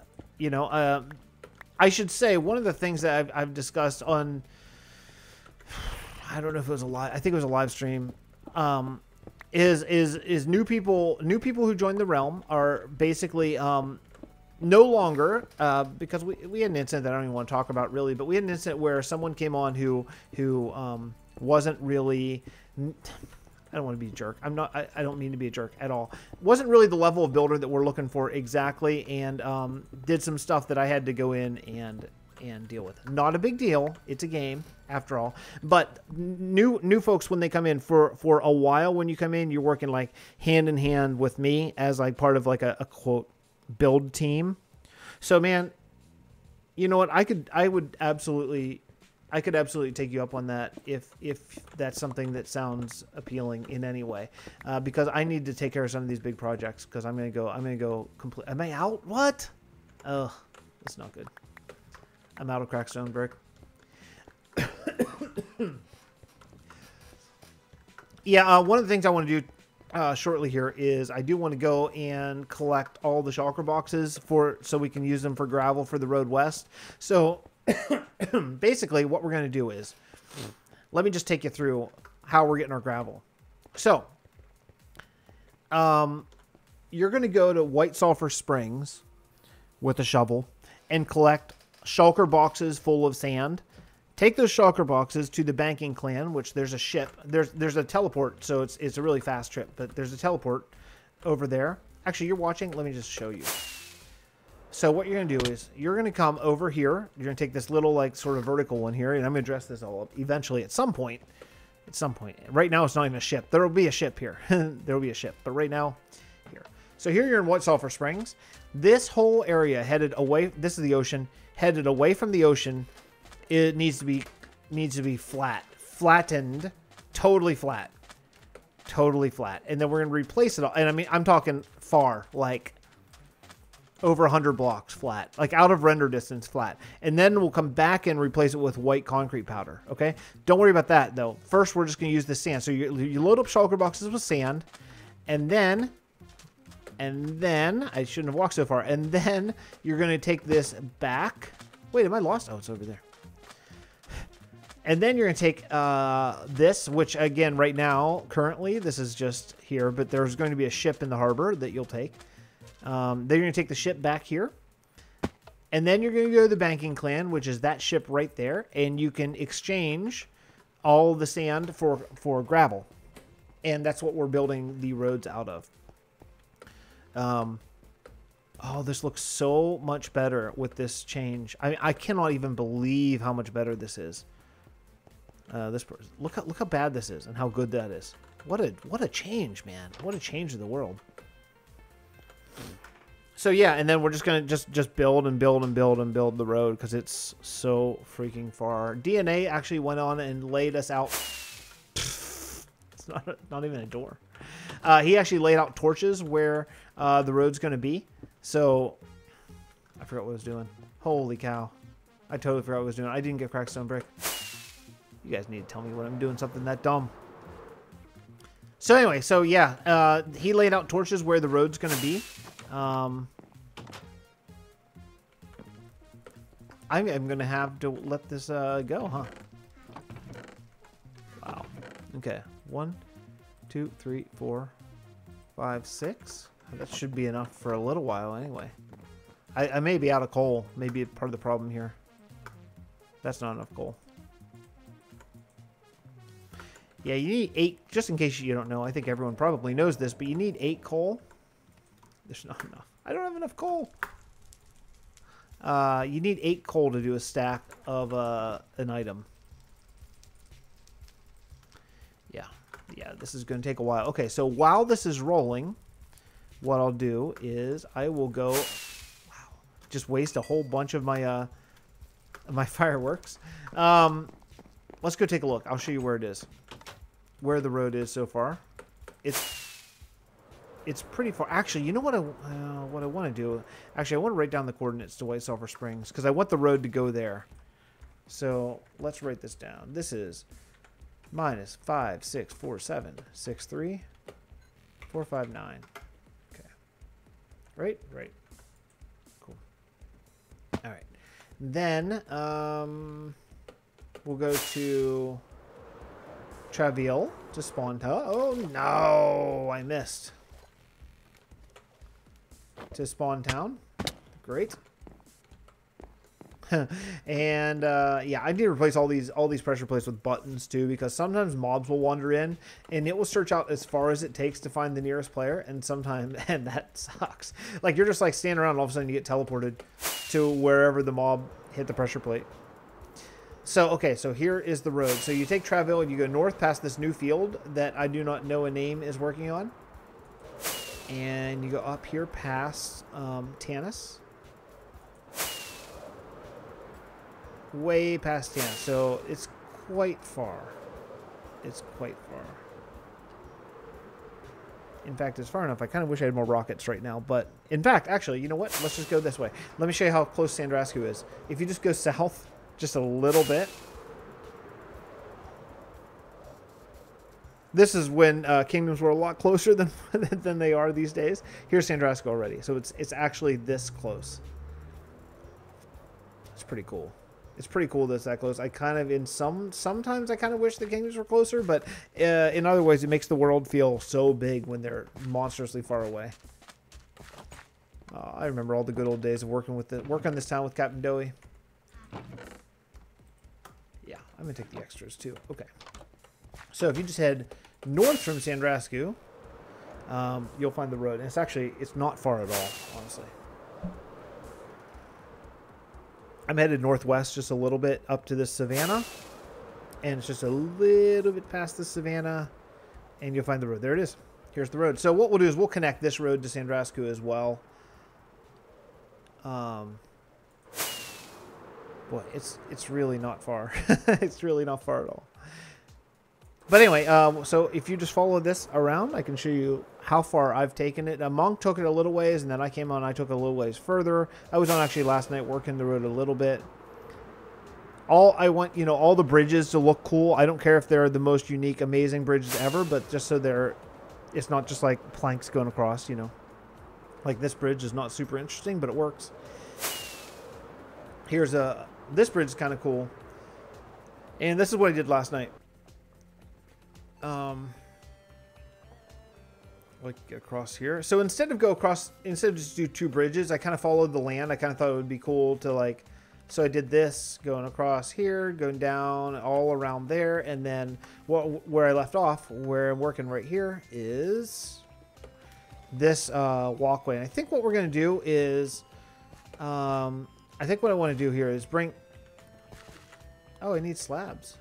should say one of the things that I've discussed on, I don't know if it was a live, I think it was a live stream, is new people who join the realm are basically no longer, because we had an incident that I don't even want to talk about really, but we had an incident where someone came on who wasn't really, I don't want to be a jerk. I don't mean to be a jerk at all. Wasn't really the level of builder that we're looking for exactly, and did some stuff that I had to go in and deal with. Not a big deal. It's a game after all. But new folks, when they come in for a while, when you come in, you're working like hand in hand with me as like part of like a quote build team. So man, you know what? I could absolutely take you up on that if that's something that sounds appealing in any way, because I need to take care of some of these big projects because I'm gonna go complete. Am I out? What? Oh, that's not good. I'm out of Crackstone Brick. Yeah, one of the things I want to do shortly here is I do want to go and collect all the shulker boxes so we can use them for gravel for the road west. So basically what we're going to do is, let me just take you through how we're getting our gravel. So you're going to go to White Sulphur Springs with a shovel and collect shulker boxes full of sand. Take those shulker boxes to the banking clan, which there's a ship. There's a teleport, so it's a really fast trip, but there's a teleport over there. Actually, you're watching. Let me just show you. So what you're going to do is you're going to come over here. You're going to take this little like sort of vertical one here, and I'm going to dress this all up eventually at some point. At some point. Right now, it's not even a ship. There will be a ship here. There will be a ship, but right now, here. So here you're in White Sulphur Springs. This whole area headed away. This is the ocean. Headed away from the ocean. It needs to be flattened, totally flat, and then we're gonna replace it all. And I mean, I'm talking far, like over 100 blocks flat, like out of render distance flat. And then we'll come back and replace it with white concrete powder, okay? Don't worry about that, though. First, we're just going to use the sand. So you load up shulker boxes with sand, and then, I shouldn't have walked so far, and then you're going to take this back. Wait, am I lost? Oh, it's over there. And then you're going to take this, which, again, right now, currently, this is just here, but there's going to be a ship in the harbor that you'll take. Then you're going to take the ship back here. And then you're going to go to the banking clan, which is that ship right there. And you can exchange all the sand for gravel. And that's what we're building the roads out of. Oh, this looks so much better with this change. I cannot even believe how much better this is. Look how bad this is and how good that is. What a change, man. What a change of the world. So yeah, and then we're just gonna just build and build and build and build the road because it's so freaking far. DNA actually went on and laid us out. It's not even a door. He actually laid out torches where the road's gonna be. So I forgot what I was doing. Holy cow! I totally forgot what I was doing. I didn't get cracked stone brick. You guys need to tell me when I'm doing something that dumb. So anyway, so yeah, he laid out torches where the road's gonna be. I'm gonna have to let this go, huh? Wow. Okay. 1, 2, 3, 4, 5, 6. That should be enough for a little while anyway. I may be out of coal. Maybe part of the problem here. That's not enough coal. Yeah, you need 8, just in case you don't know. I think everyone probably knows this, but you need 8 coal. There's not enough. I don't have enough coal. You need 8 coal to do a stack of an item. Yeah, this is going to take a while. Okay, so while this is rolling, what I'll do is I will go, wow, just waste a whole bunch of my my fireworks. Let's go take a look. I'll show you where it is, where the road is so far. It's pretty far. Actually, you know what I want to do? Actually, I want to write down the coordinates to White Sulphur Springs because I want the road to go there. So let's write this down. This is minus 5, 6, 4, 7, 6, 3, 4, 5, 9. Okay. Right. Cool. All right. Then we'll go to Travail to spawn town. Oh no, I missed. To spawn town. Great. And yeah, I need to replace all these pressure plates with buttons too, because sometimes mobs will wander in and it will search out as far as it takes to find the nearest player, and sometimes and that sucks. Like you're just like standing around and all of a sudden you get teleported to wherever the mob hit the pressure plate. So okay, so here is the road. So you take Travail and you go north past this new field that I do not know a name is working on. And you go up here past Tanis. Way past Tanis. So it's quite far. It's quite far. In fact, it's far enough. I kind of wish I had more rockets right now. But in fact, actually, you know what? Let's just go this way. Let me show you how close Sandrascu is. If you just go south just a little bit. This is when kingdoms were a lot closer than they are these days. Here's Sandrascu already, so it's actually this close. It's pretty cool. It's pretty cool that it's that close. I kind of sometimes I kind of wish the kingdoms were closer, but in other ways it makes the world feel so big when they're monstrously far away. I remember all the good old days of working on this town with Captain Doey. Yeah, I'm gonna take the extras too. Okay. So if you just head north from Sandrascu, you'll find the road. And it's not far at all, honestly. I'm headed northwest just a little bit up to this savannah. And it's just a little bit past the savannah. And you'll find the road. There it is. Here's the road. So what we'll do is we'll connect this road to Sandrascu as well. Boy, it's really not far. It's really not far at all. But anyway, so if you just follow this around, I can show you how far I've taken it. Monk took it a little ways, and then I came on, I took it a little ways further. I was on actually last night working the road a little bit. I want, you know, all the bridges to look cool. I don't care if they're the most unique, amazing bridges ever, but just so it's not just like planks going across, you know. Like this bridge is not super interesting, but it works. This bridge is kind of cool. And this is what I did last night. Like across here. So instead of just do 2 bridges, I kind of followed the land. I kind of thought it would be cool to like, so I did this going across here, going down all around there, and then where I left off, where I'm working right here, is this walkway. And I think what we're gonna do is, I think what I want to do here is bring. Oh, I need slabs.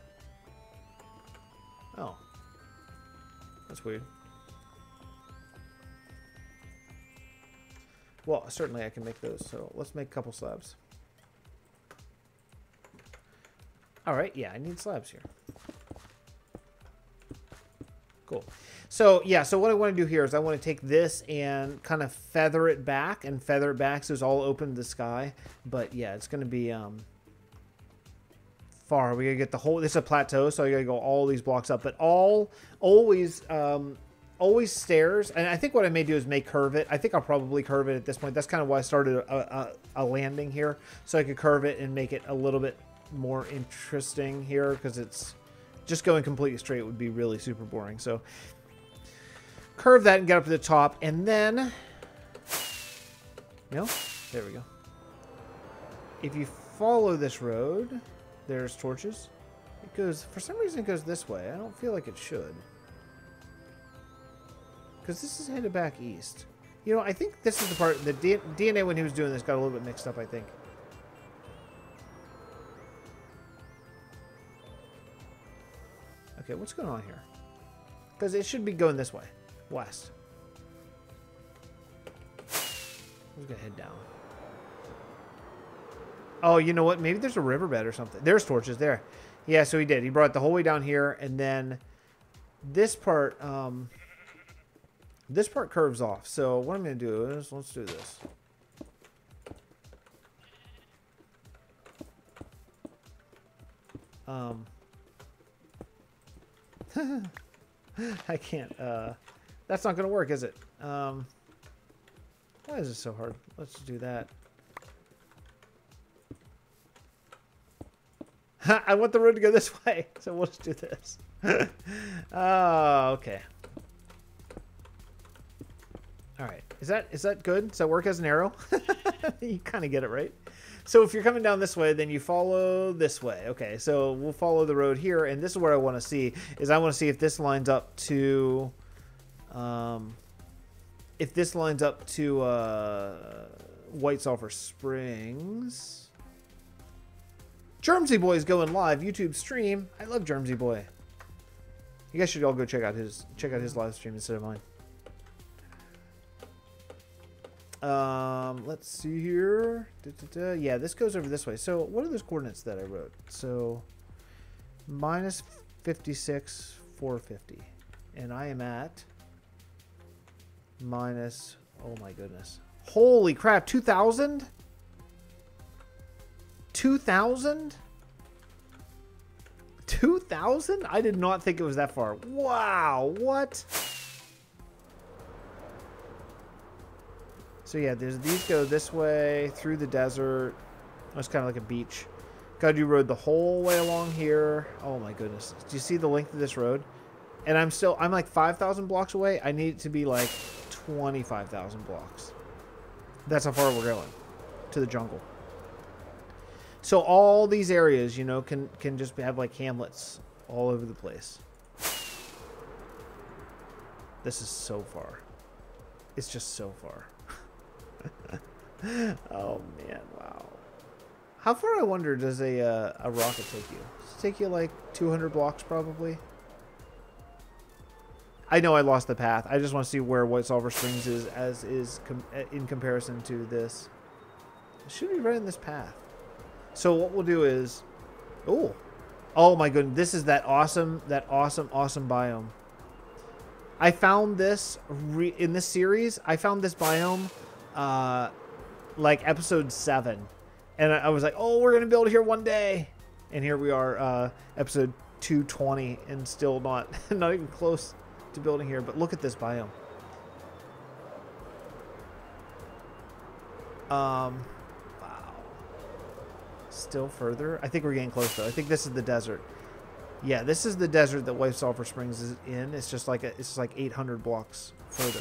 Oh, that's weird. Well, certainly I can make those, so let's make a couple slabs. Alright, yeah, I need slabs here. Cool. So, yeah, so what I want to do here is I want to take this and kind of feather it back so it's all open to the sky. But, yeah, it's going to be far. We got to get the whole... This is a plateau, so I got to go all these blocks up. But always stairs, and I think what I may do is curve it. I think I'll probably curve it at this point. That's kind of why I started a landing here, so I could curve it and make it a little bit more interesting here, because it's just going completely straight would be really super boring. So curve that and get up to the top, and then there we go. If you follow this road, there's torches. It goes, for some reason it goes this way. I don't feel like it should. Because this is headed back east. You know, I think this is the part... The DNA, when he was doing this, got a little bit mixed up, I think. Okay, what's going on here? Because it should be going this way. West. I'm just going to head down. Oh, you know what? Maybe there's a riverbed or something. There's torches there. Yeah, so he did. He brought it the whole way down here, and then this part... This part curves off, so what I'm going to do is, let's do this. I can't, that's not going to work, is it? Why is it so hard? Let's do that. I want the road to go this way, so we'll just do this. Oh, okay. All right, is that good? Does that work as an arrow? You kind of get it, right? So if you're coming down this way, then you follow this way. Okay, so we'll follow the road here, and this is where I want to see, is I want to see if this lines up to, White Sulphur Springs. Germsy Boy's going live YouTube stream. I love Germsy Boy. You guys should all go check out his live stream instead of mine. Let's see here. Yeah, this goes over this way. So what are those coordinates that I wrote? So minus 56, 450. And I am at minus, oh my goodness. Holy crap, 2,000? 2,000? 2,000? I did not think it was that far. Wow, what? So yeah, these go this way through the desert. It's kind of like a beach. Gotta do road the whole way along here. Oh my goodness. Do you see the length of this road? And I'm like 5,000 blocks away. I need it to be like 25,000 blocks. That's how far we're going. To the jungle. So all these areas, you know, can just have like hamlets all over the place. This is so far. It's just so far. Oh man, wow. How far, I wonder, does a rocket take you? Does it take you like 200 blocks probably? I know I lost the path. I just want to see where White Sulphur Springs is in comparison to this. It should be right in this path. So what we'll do is, oh, Oh my goodness, this is that awesome biome. I found this in this series. I found this biome, like episode 7, and I was like, "Oh, we're gonna build here one day," and here we are, episode 220, and still not even close to building here. But look at this biome. Wow. Still further. I think we're getting close though. I think this is the desert. Yeah, this is the desert that White Sulphur Springs is in. It's just like it's like 800 blocks further.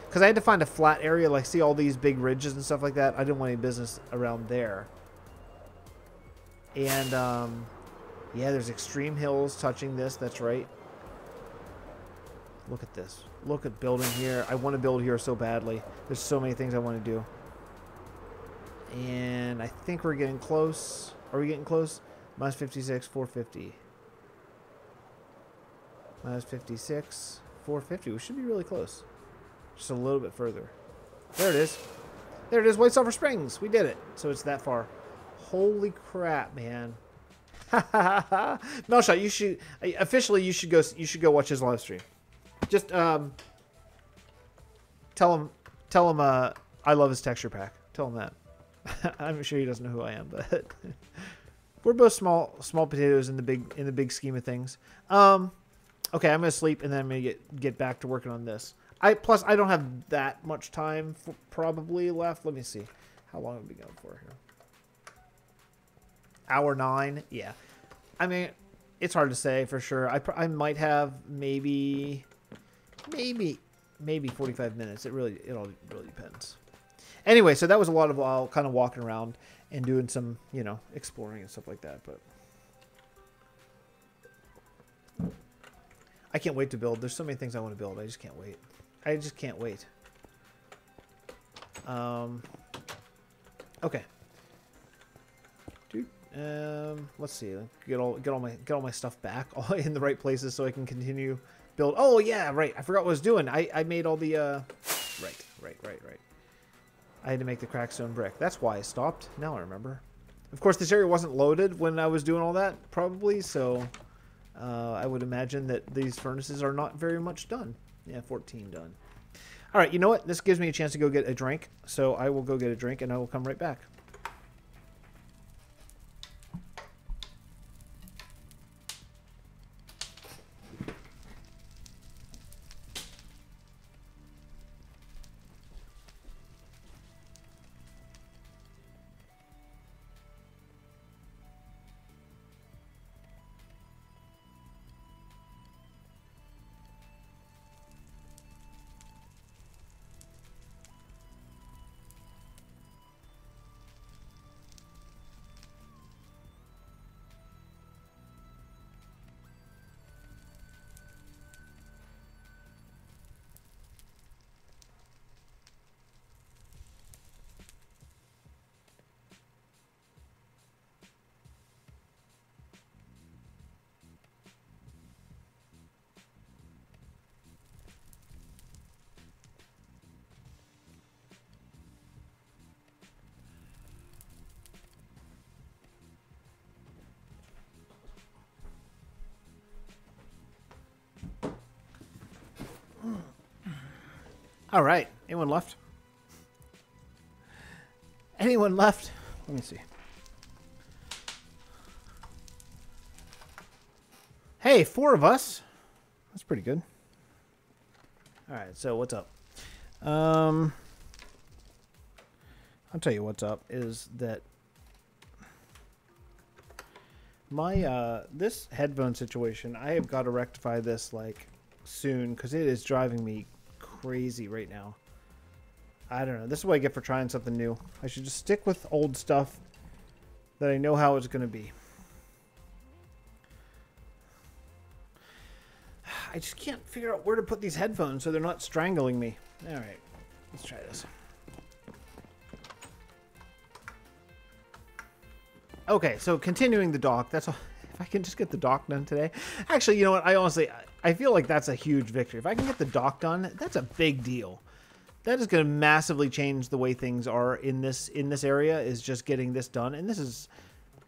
Because I had to find a flat area, like see all these big ridges and stuff like that. I didn't want any business around there. And yeah, there's extreme hills touching this. That's right. Look at this. Look at building here. I want to build here so badly. There's so many things I want to do. And I think we're getting close. Are we getting close? Minus 56, 450. Minus 56, 450. We should be really close. Just a little bit further. There it is. There it is, White Sulphur Springs. We did it. So it's that far. Holy crap, man. Melshot, you should officially you should go watch his live stream. Just tell him I love his texture pack. Tell him that. I'm sure he doesn't know who I am, but we're both small potatoes in the big scheme of things. Okay, I'm gonna sleep and then I'm gonna get back to working on this. Plus I don't have that much time probably left. Let me see. How long have we going for here? Hour 9. Yeah. I mean, it's hard to say for sure. I might have maybe 45 minutes. It all really depends. Anyway, so that was a lot of kind of walking around and doing some, exploring and stuff like that. But I can't wait to build. There's so many things I want to build. I just can't wait. I just can't wait. Okay. Dude, let's see. Get all my stuff back all in the right places so I can continue build. Oh yeah, right. I forgot what I was doing. I made all the right. I had to make the crackstone brick. That's why I stopped. Now I remember. Of course, this area wasn't loaded when I was doing all that, probably, so I would imagine that these furnaces are not very much done. Yeah, 14 done. All right, you know what? This gives me a chance to go get a drink, so I will go get a drink, and I will come right back. All right. Anyone left? Anyone left? Let me see. Hey, 4 of us. That's pretty good. All right. So what's up? I'll tell you what's up is that my this headphone situation, I have got to rectify this like soon because it is driving me crazy right now. I don't know. This is what I get for trying something new. I should just stick with old stuff that I know how it's going to be. I just can't figure out where to put these headphones so they're not strangling me. All right. Let's try this. Okay, so continuing the dock. That's all. If I can just get the dock done today. Actually, you know what? I feel like that's a huge victory. If I can get the dock done, that's a big deal. That is going to massively change the way things are in this area, is just getting this done. And this is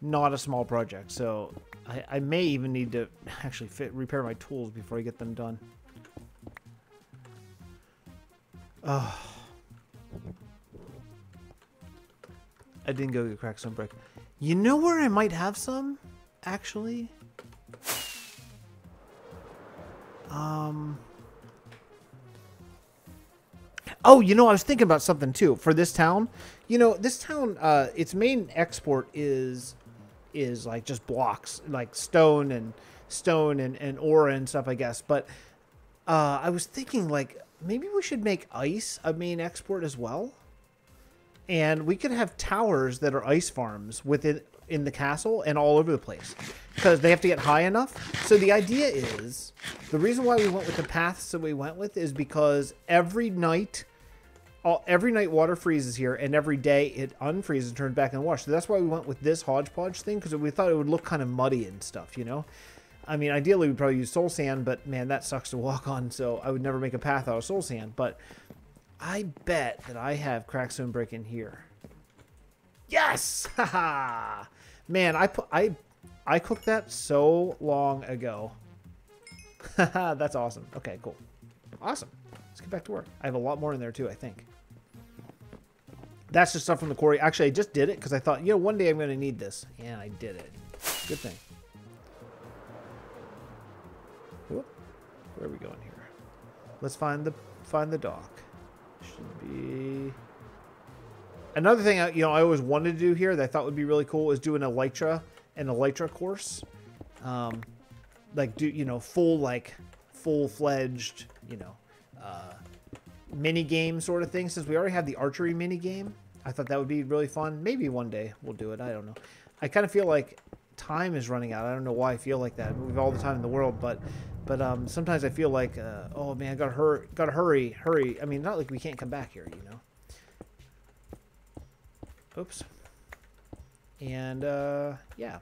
not a small project. So I may even need to actually repair my tools before I get them done. Oh. I didn't go get crack some brick. You know where I might have some, actually? Oh, you know, I was thinking about something too for this town. You know, this town, its main export is like just blocks, like stone and ore and stuff, I guess. But I was thinking like maybe we should make ice a main export as well. And we could have towers that are ice farms within in the castle and all over the place because they have to get high enough. So the idea is, the reason why we went with the paths that we went with is because every night water freezes here, and every day it unfreezes and turns back in wash. So that's why we went with this hodgepodge thing, because we thought it would look kind of muddy and stuff, you know? I mean, ideally we'd probably use soul sand, but man, that sucks to walk on, so I would never make a path out of soul sand. But I bet that I have crackstone brick in here. Yes! Haha! Man, I cooked that so long ago. Haha, that's awesome. Okay, cool. Awesome. Let's get back to work. I have a lot more in there too, I think. That's just stuff from the quarry. Actually, I just did it because I thought, you know, one day I'm going to need this. And I did it. Good thing. Whoop. Where are we going here? Let's find the dock. Should be... Another thing, you know, I always wanted to do here that I thought would be really cool is do an elytra course. Like do, you know, full-fledged, you know, mini game sort of thing. Since we already have the archery mini game, I thought that would be really fun. Maybe one day we'll do it. I don't know. I kind of feel like time is running out. I don't know why I feel like that. We have all the time in the world, but sometimes I feel like, oh man, I gotta hurry. I mean, not like we can't come back here, you know. Oops. And yeah.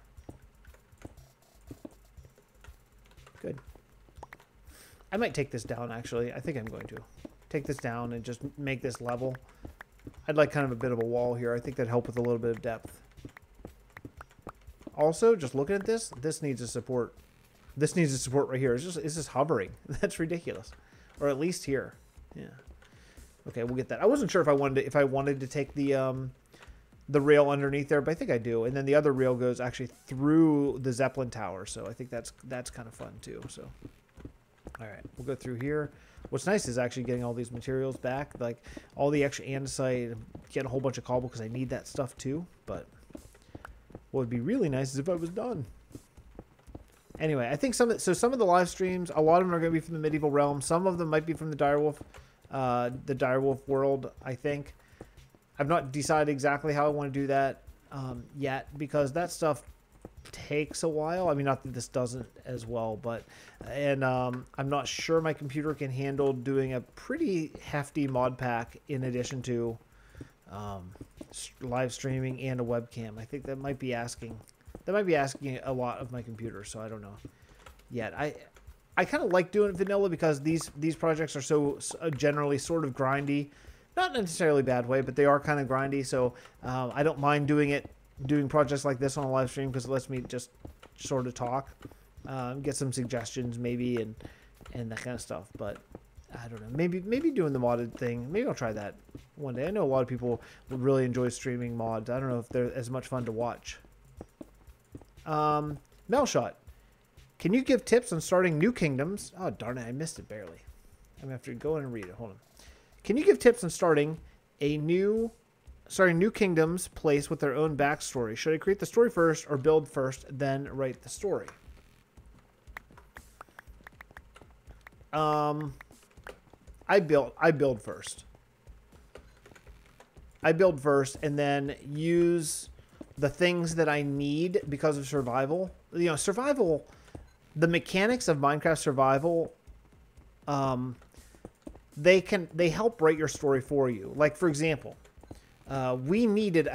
Good. I might take this down, actually. I think I'm going to take this down and just make this level. I'd like kind of a bit of a wall here. I think that'd help with a little bit of depth. Also, just looking at this, this needs a support. This needs a support right here. It's just hovering. That's ridiculous. Or at least here. Yeah. Okay, we'll get that. I wasn't sure if I wanted to take the rail underneath there, but I think I do. And then the other rail goes actually through the Zeppelin tower, so I think that's kind of fun too. So, all right, we'll go through here. What's nice is actually getting all these materials back, like all the extra andesite, getting a whole bunch of cobble because I need that stuff too. But what would be really nice is if I was done. Anyway, I think some of the live streams, a lot of them are going to be from the medieval realm. Some of them might be from the direwolf world, I think. I've not decided exactly how I want to do that yet, because that stuff takes a while. I mean, not that this doesn't as well, but I'm not sure my computer can handle doing a pretty hefty mod pack in addition to live streaming and a webcam. I think that might be asking a lot of my computer, so I don't know yet. I kind of like doing it vanilla because these projects are so generally sort of grindy. Not necessarily a bad way, but they are kind of grindy, so I don't mind doing projects like this on a live stream because it lets me just sort of talk, get some suggestions maybe, and that kind of stuff. But I don't know, maybe doing the modded thing, maybe I'll try that one day. I know a lot of people would really enjoy streaming mods. I don't know if they're as much fun to watch. Melshot, can you give tips on starting new kingdoms? Oh darn it, I missed it barely. I'm gonna have to go in and read it. Hold on. Can you give tips on starting new kingdoms place with their own backstory? Should I create the story first or build first, then write the story? I build first. I build first and then use the things that I need because of survival. You know, survival, the mechanics of Minecraft survival, they help write your story for you. Like, for example, I needed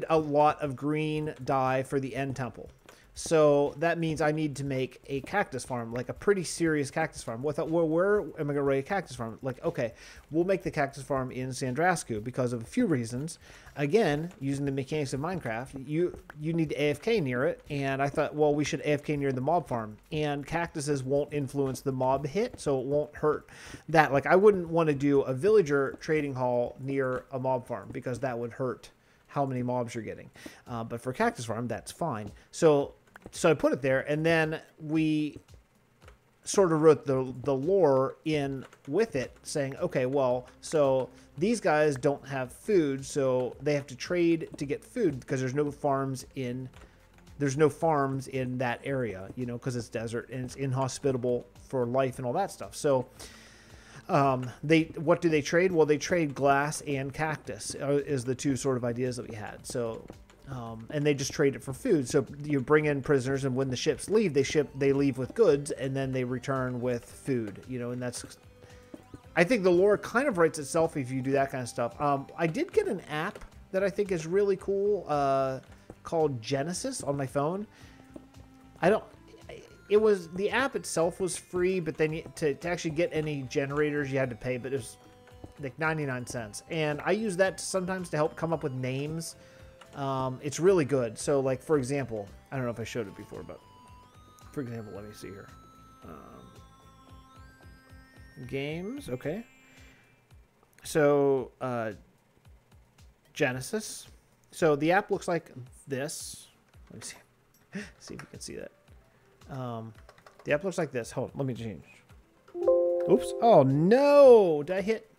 a lot of green dye for the end temple. So that means I need to make a cactus farm, like a pretty serious cactus farm. Where am I going to raise a cactus farm? Like, okay, we'll make the cactus farm in Sandrascu because of a few reasons. Again, using the mechanics of Minecraft, you need to AFK near it. And I thought, well, we should AFK near the mob farm. And cactuses won't influence the mob hit, so it won't hurt that. Like, I wouldn't want to do a villager trading hall near a mob farm because that would hurt how many mobs you're getting. But for cactus farm, that's fine. So I put it there, and then we sort of wrote the lore in with it, saying, okay, well, so these guys don't have food, so they have to trade to get food because there's no farms in that area, you know, because it's desert and it's inhospitable for life and all that stuff. So what do they trade? Well, they trade glass and cactus is the two sort of ideas that we had. So and they just trade it for food. So you bring in prisoners, and when the ships leave, they leave with goods, and then they return with food, you know, and that's, I think the lore kind of writes itself if you do that kind of stuff. I did get an app that I think is really cool, called Genesis on my phone. The app itself was free, but then to actually get any generators, you had to pay, but it was like 99 cents. And I use that sometimes to help come up with names. It's really good. So, like, for example, I don't know if I showed it before, but for example, let me see here. Games, okay. So, Genesis. So the app looks like this. Let me see. See if you can see that. The app looks like this. Hold on, let me change. Oops. Oh no! Did I hit?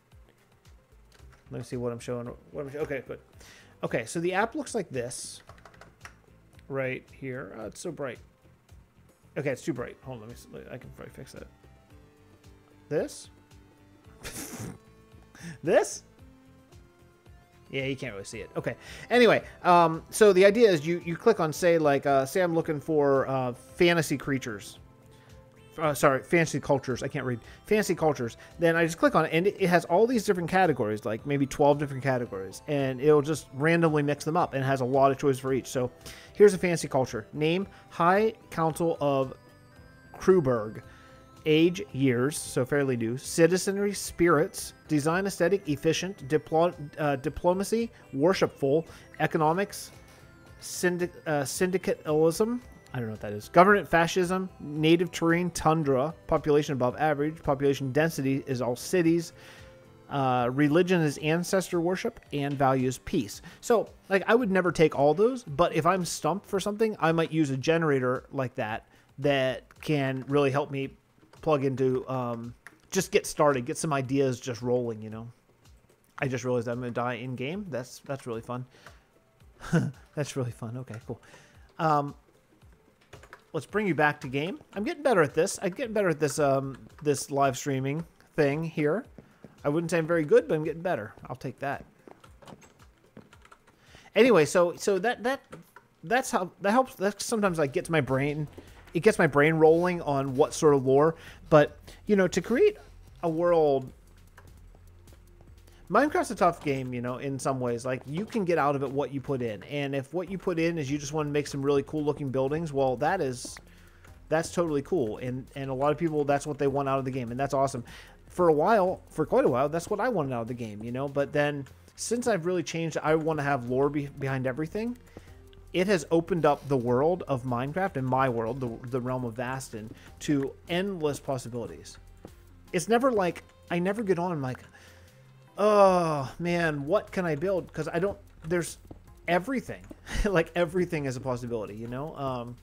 Let me see what I'm showing. Okay, good. Okay, so the app looks like this. Right here. Oh, it's so bright. Okay, it's too bright. Hold on, let me. I can probably fix that. This. This. Yeah, you can't really see it. Okay. Anyway, so the idea is you click on, say, like, say I'm looking for fantasy creatures. Sorry, fantasy cultures. I can't read. Fantasy cultures. Then I just click on it, and it has all these different categories, like maybe 12 different categories. And it'll just randomly mix them up, and it has a lot of choice for each. So here's a fantasy culture. Name, High Council of Kruberg. Age, years, so fairly new. Citizenry, spirits. Design, aesthetic, efficient. Diplomacy, worshipful. Economics, syndicalism. I don't know what that is. Government, fascism. Native terrain, tundra. Population above average. Population density is all cities. Religion is ancestor worship, and values peace. So, like, I would never take all those, but if I'm stumped for something, I might use a generator like that can really help me plug into, just get started, get some ideas just rolling, you know. I just realized I'm going to die in game. That's really fun. That's really fun. Okay, cool. Let's bring you back to game. I'm getting better at this. I'm getting better at this, this live streaming thing here. I wouldn't say I'm very good, but I'm getting better. I'll take that. Anyway, so that's how that helps. That sometimes like gets my brain. It gets my brain rolling on what sort of lore. But, you know, to create a world... Minecraft's a tough game, you know, in some ways. Like, you can get out of it what you put in. And if what you put in is you just want to make some really cool-looking buildings, well, that's totally cool. And a lot of people, that's what they want out of the game. And that's awesome. For quite a while, that's what I wanted out of the game, you know. But then, since I've really changed, I want to have lore behind everything. It has opened up the world of Minecraft and my world, the realm of Vasten, to endless possibilities. It's never like, I never get on and I'm like, oh man, what can I build? Because there's everything. Like everything is a possibility, you know?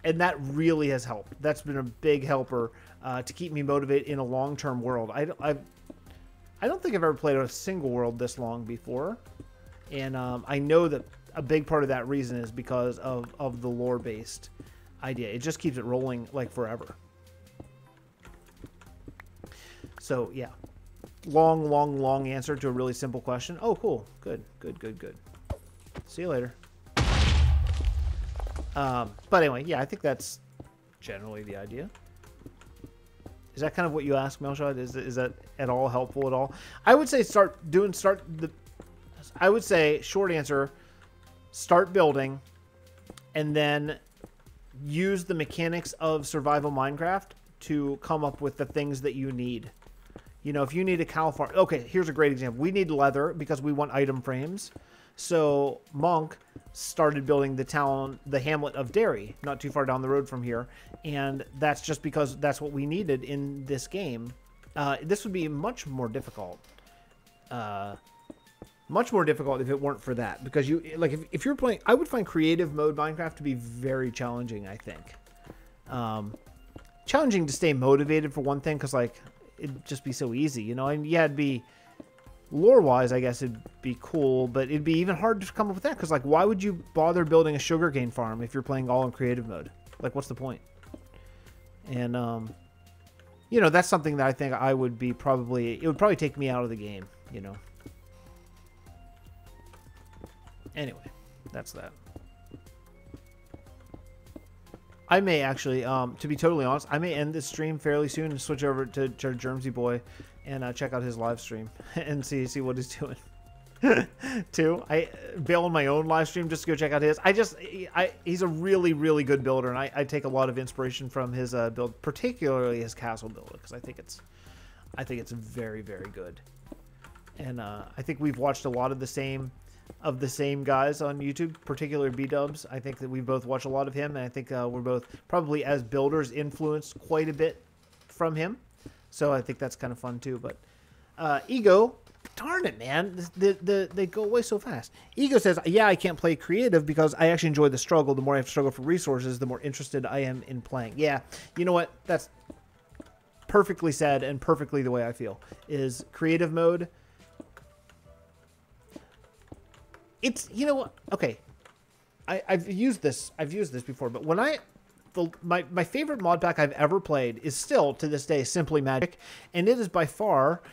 And that really has helped. That's been a big helper to keep me motivated in a long-term world. I don't think I've ever played a single world this long before. And I know that a big part of that reason is because of the lore-based idea. It just keeps it rolling like forever. So, yeah. Long answer to a really simple question. Oh, cool. Good. See you later. But anyway, yeah, I think that's generally the idea. Is that kind of what you asked, Melshot? Is that at all helpful at all? I would say I would say, short answer, start building, and then use the mechanics of survival Minecraft to come up with the things that you need. You know, if you need a cow farm... Okay, here's a great example. We need leather because we want item frames. So Monk started building the hamlet of Derry, not too far down the road from here. And that's just because that's what we needed in this game. This would be much more difficult. Much more difficult if it weren't for that. Because you like if you're playing... I would find creative mode Minecraft to be very challenging, I think. Challenging to stay motivated for one thing, because like... it'd just be so easy, you know? And yeah, it'd be lore-wise, I guess it'd be cool, but it'd be even hard to come up with that, because like, why would you bother building a sugarcane farm if you're playing all in creative mode? Like, what's the point? And you know, that's something that I think I would be probably... it would probably take me out of the game, you know? Anyway, that's that. I may actually, to be totally honest, I may end this stream fairly soon and switch over to Germsy Boy and check out his live stream and see what he's doing. Too, I bail on my own live stream just to go check out his. He's a really, really good builder, and I take a lot of inspiration from his build, particularly his castle build, because I think it's very, very good. And I think we've watched a lot of the same guys on YouTube, particularly B-Dubs. I think that we've both watched a lot of him, and I think we're both probably as builders influenced quite a bit from him. So I think that's kind of fun too. But Ego, darn it, man, they go away so fast. Ego says, yeah, I can't play creative because I actually enjoy the struggle. The more I have to struggle for resources, the more interested I am in playing. Yeah, you know what? That's perfectly said and perfectly the way I feel. Is creative mode... it's, you know, okay, I've used this before, but when my favorite mod pack I've ever played is still, to this day, Simply Magic, and it is by far,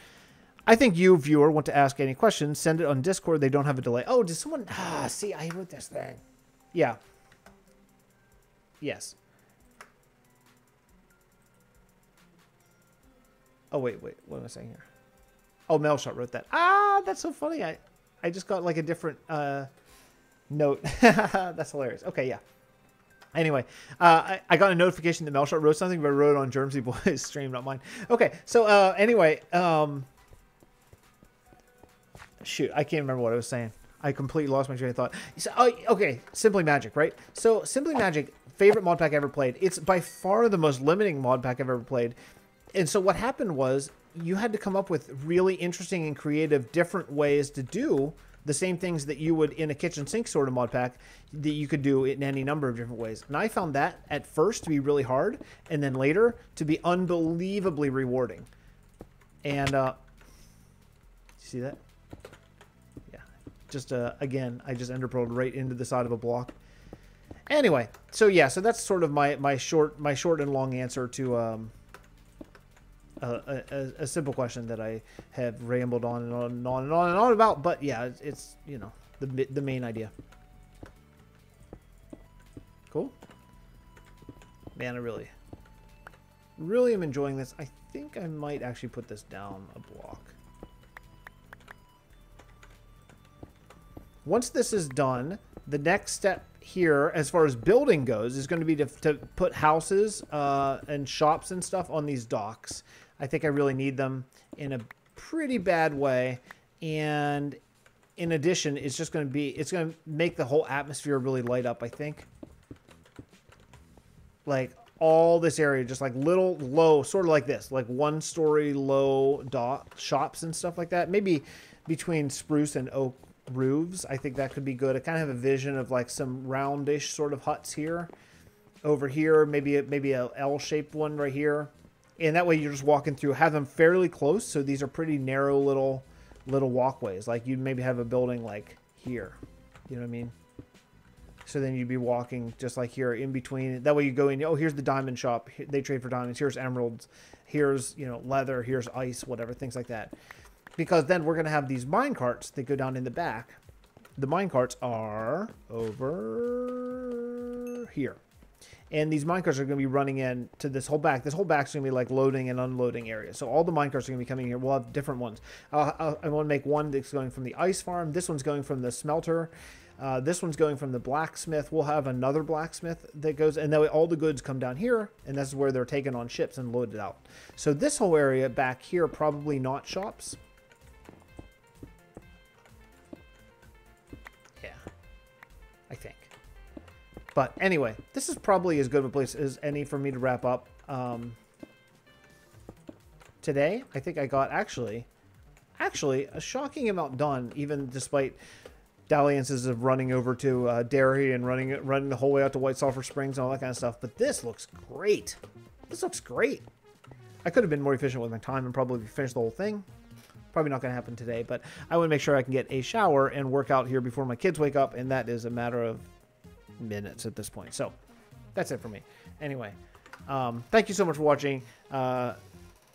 I think you, viewer, want to ask any questions, send it on Discord, they don't have a delay. Oh, did someone, see, I wrote this thing. Yeah. Yes. Oh, wait, what am I saying here? Oh, Melshot wrote that. That's so funny, I just got like a different note. That's hilarious. Okay, yeah. Anyway, I got a notification that Melshot wrote something, but I wrote it on Germsy Boy's stream, not mine. Okay, so anyway, shoot, I can't remember what I was saying. I completely lost my train of thought. So, okay, Simply Magic, right? So Simply Magic, favorite mod pack I ever played. It's by far the most limiting mod pack I've ever played. And so what happened was, you had to come up with really interesting and creative different ways to do the same things that you would in a kitchen sink sort of mod pack that you could do in any number of different ways. And I found that at first to be really hard, and then later to be unbelievably rewarding. And see that? Yeah. Just again, I just enderpearled right into the side of a block. Anyway, so yeah, so that's sort of my short and long answer to a simple question that I have rambled on and on and on and on and on about, but yeah, it's you know, the main idea. Cool. Man, I really am enjoying this. I think I might actually put this down a block. Once this is done, the next step here, as far as building goes, is going to be to put houses and shops and stuff on these docks. I think I really need them in a pretty bad way. And in addition, it's just going to be, it's going to make the whole atmosphere really light up, I think. Like all this area, just like little low, sort of like this, like 1-story low shops and stuff like that. Maybe between spruce and oak roofs. I think that could be good. I kind of have a vision of like some roundish sort of huts here. Over here, maybe a L-shaped one right here. And that way you're just walking through, have them fairly close. So these are pretty narrow little walkways. Like you'd maybe have a building like here. You know what I mean? So then you'd be walking just like here in between. That way you go in, oh, here's the diamond shop. They trade for diamonds. Here's emeralds. Here's, you know, leather. Here's ice, whatever, things like that. Because then we're going to have these mine carts that go down in the back. The mine carts are over here. And these minecarts are going to be running in to this whole back. This whole back's going to be like loading and unloading area. So all the minecarts are going to be coming here. We'll have different ones. I want to make one that's going from the ice farm. This one's going from the smelter. This one's going from the blacksmith. We'll have another blacksmith that goes, and then all the goods come down here, and this is where they're taken on ships and loaded out. So this whole area back here, probably not shops. Yeah, I think. But anyway, this is probably as good of a place as any for me to wrap up. Today, I think I got actually a shocking amount done, even despite dalliances of running over to Derry and running the whole way out to White Sulphur Springs and all that kind of stuff. But this looks great. This looks great. I could have been more efficient with my time and probably finished the whole thing. Probably not going to happen today, but I want to make sure I can get a shower and work out here before my kids wake up, and that is a matter of minutes at this point. So that's it for me. Anyway, thank you so much for watching.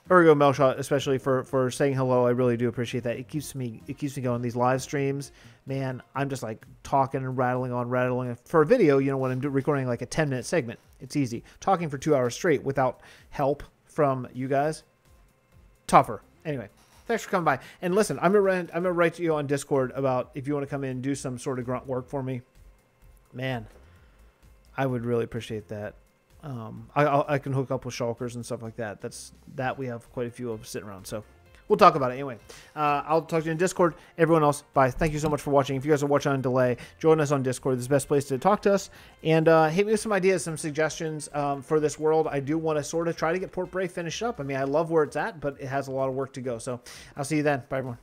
Ergo Melshot, especially for saying hello. I really do appreciate that. It keeps me going. These live streams, man, I'm just like talking and rattling on. For a video, you know, when I'm recording like a 10-minute segment, it's easy. Talking for 2 hours straight without help from you guys, tougher. Anyway, thanks for coming by. And listen, I'm gonna write to you on Discord about if you want to come in and do some sort of grunt work for me. Man, I would really appreciate that. I can hook up with shulkers and stuff like that. That we have quite a few of sitting around. So we'll talk about it anyway. I'll talk to you in Discord. Everyone else, bye. Thank you so much for watching. If you guys are watching on delay, join us on Discord. This is the best place to talk to us. And hit me with some ideas, some suggestions for this world. I do want to sort of try to get Port Breigh finished up. I mean, I love where it's at, but it has a lot of work to go. So I'll see you then. Bye, everyone.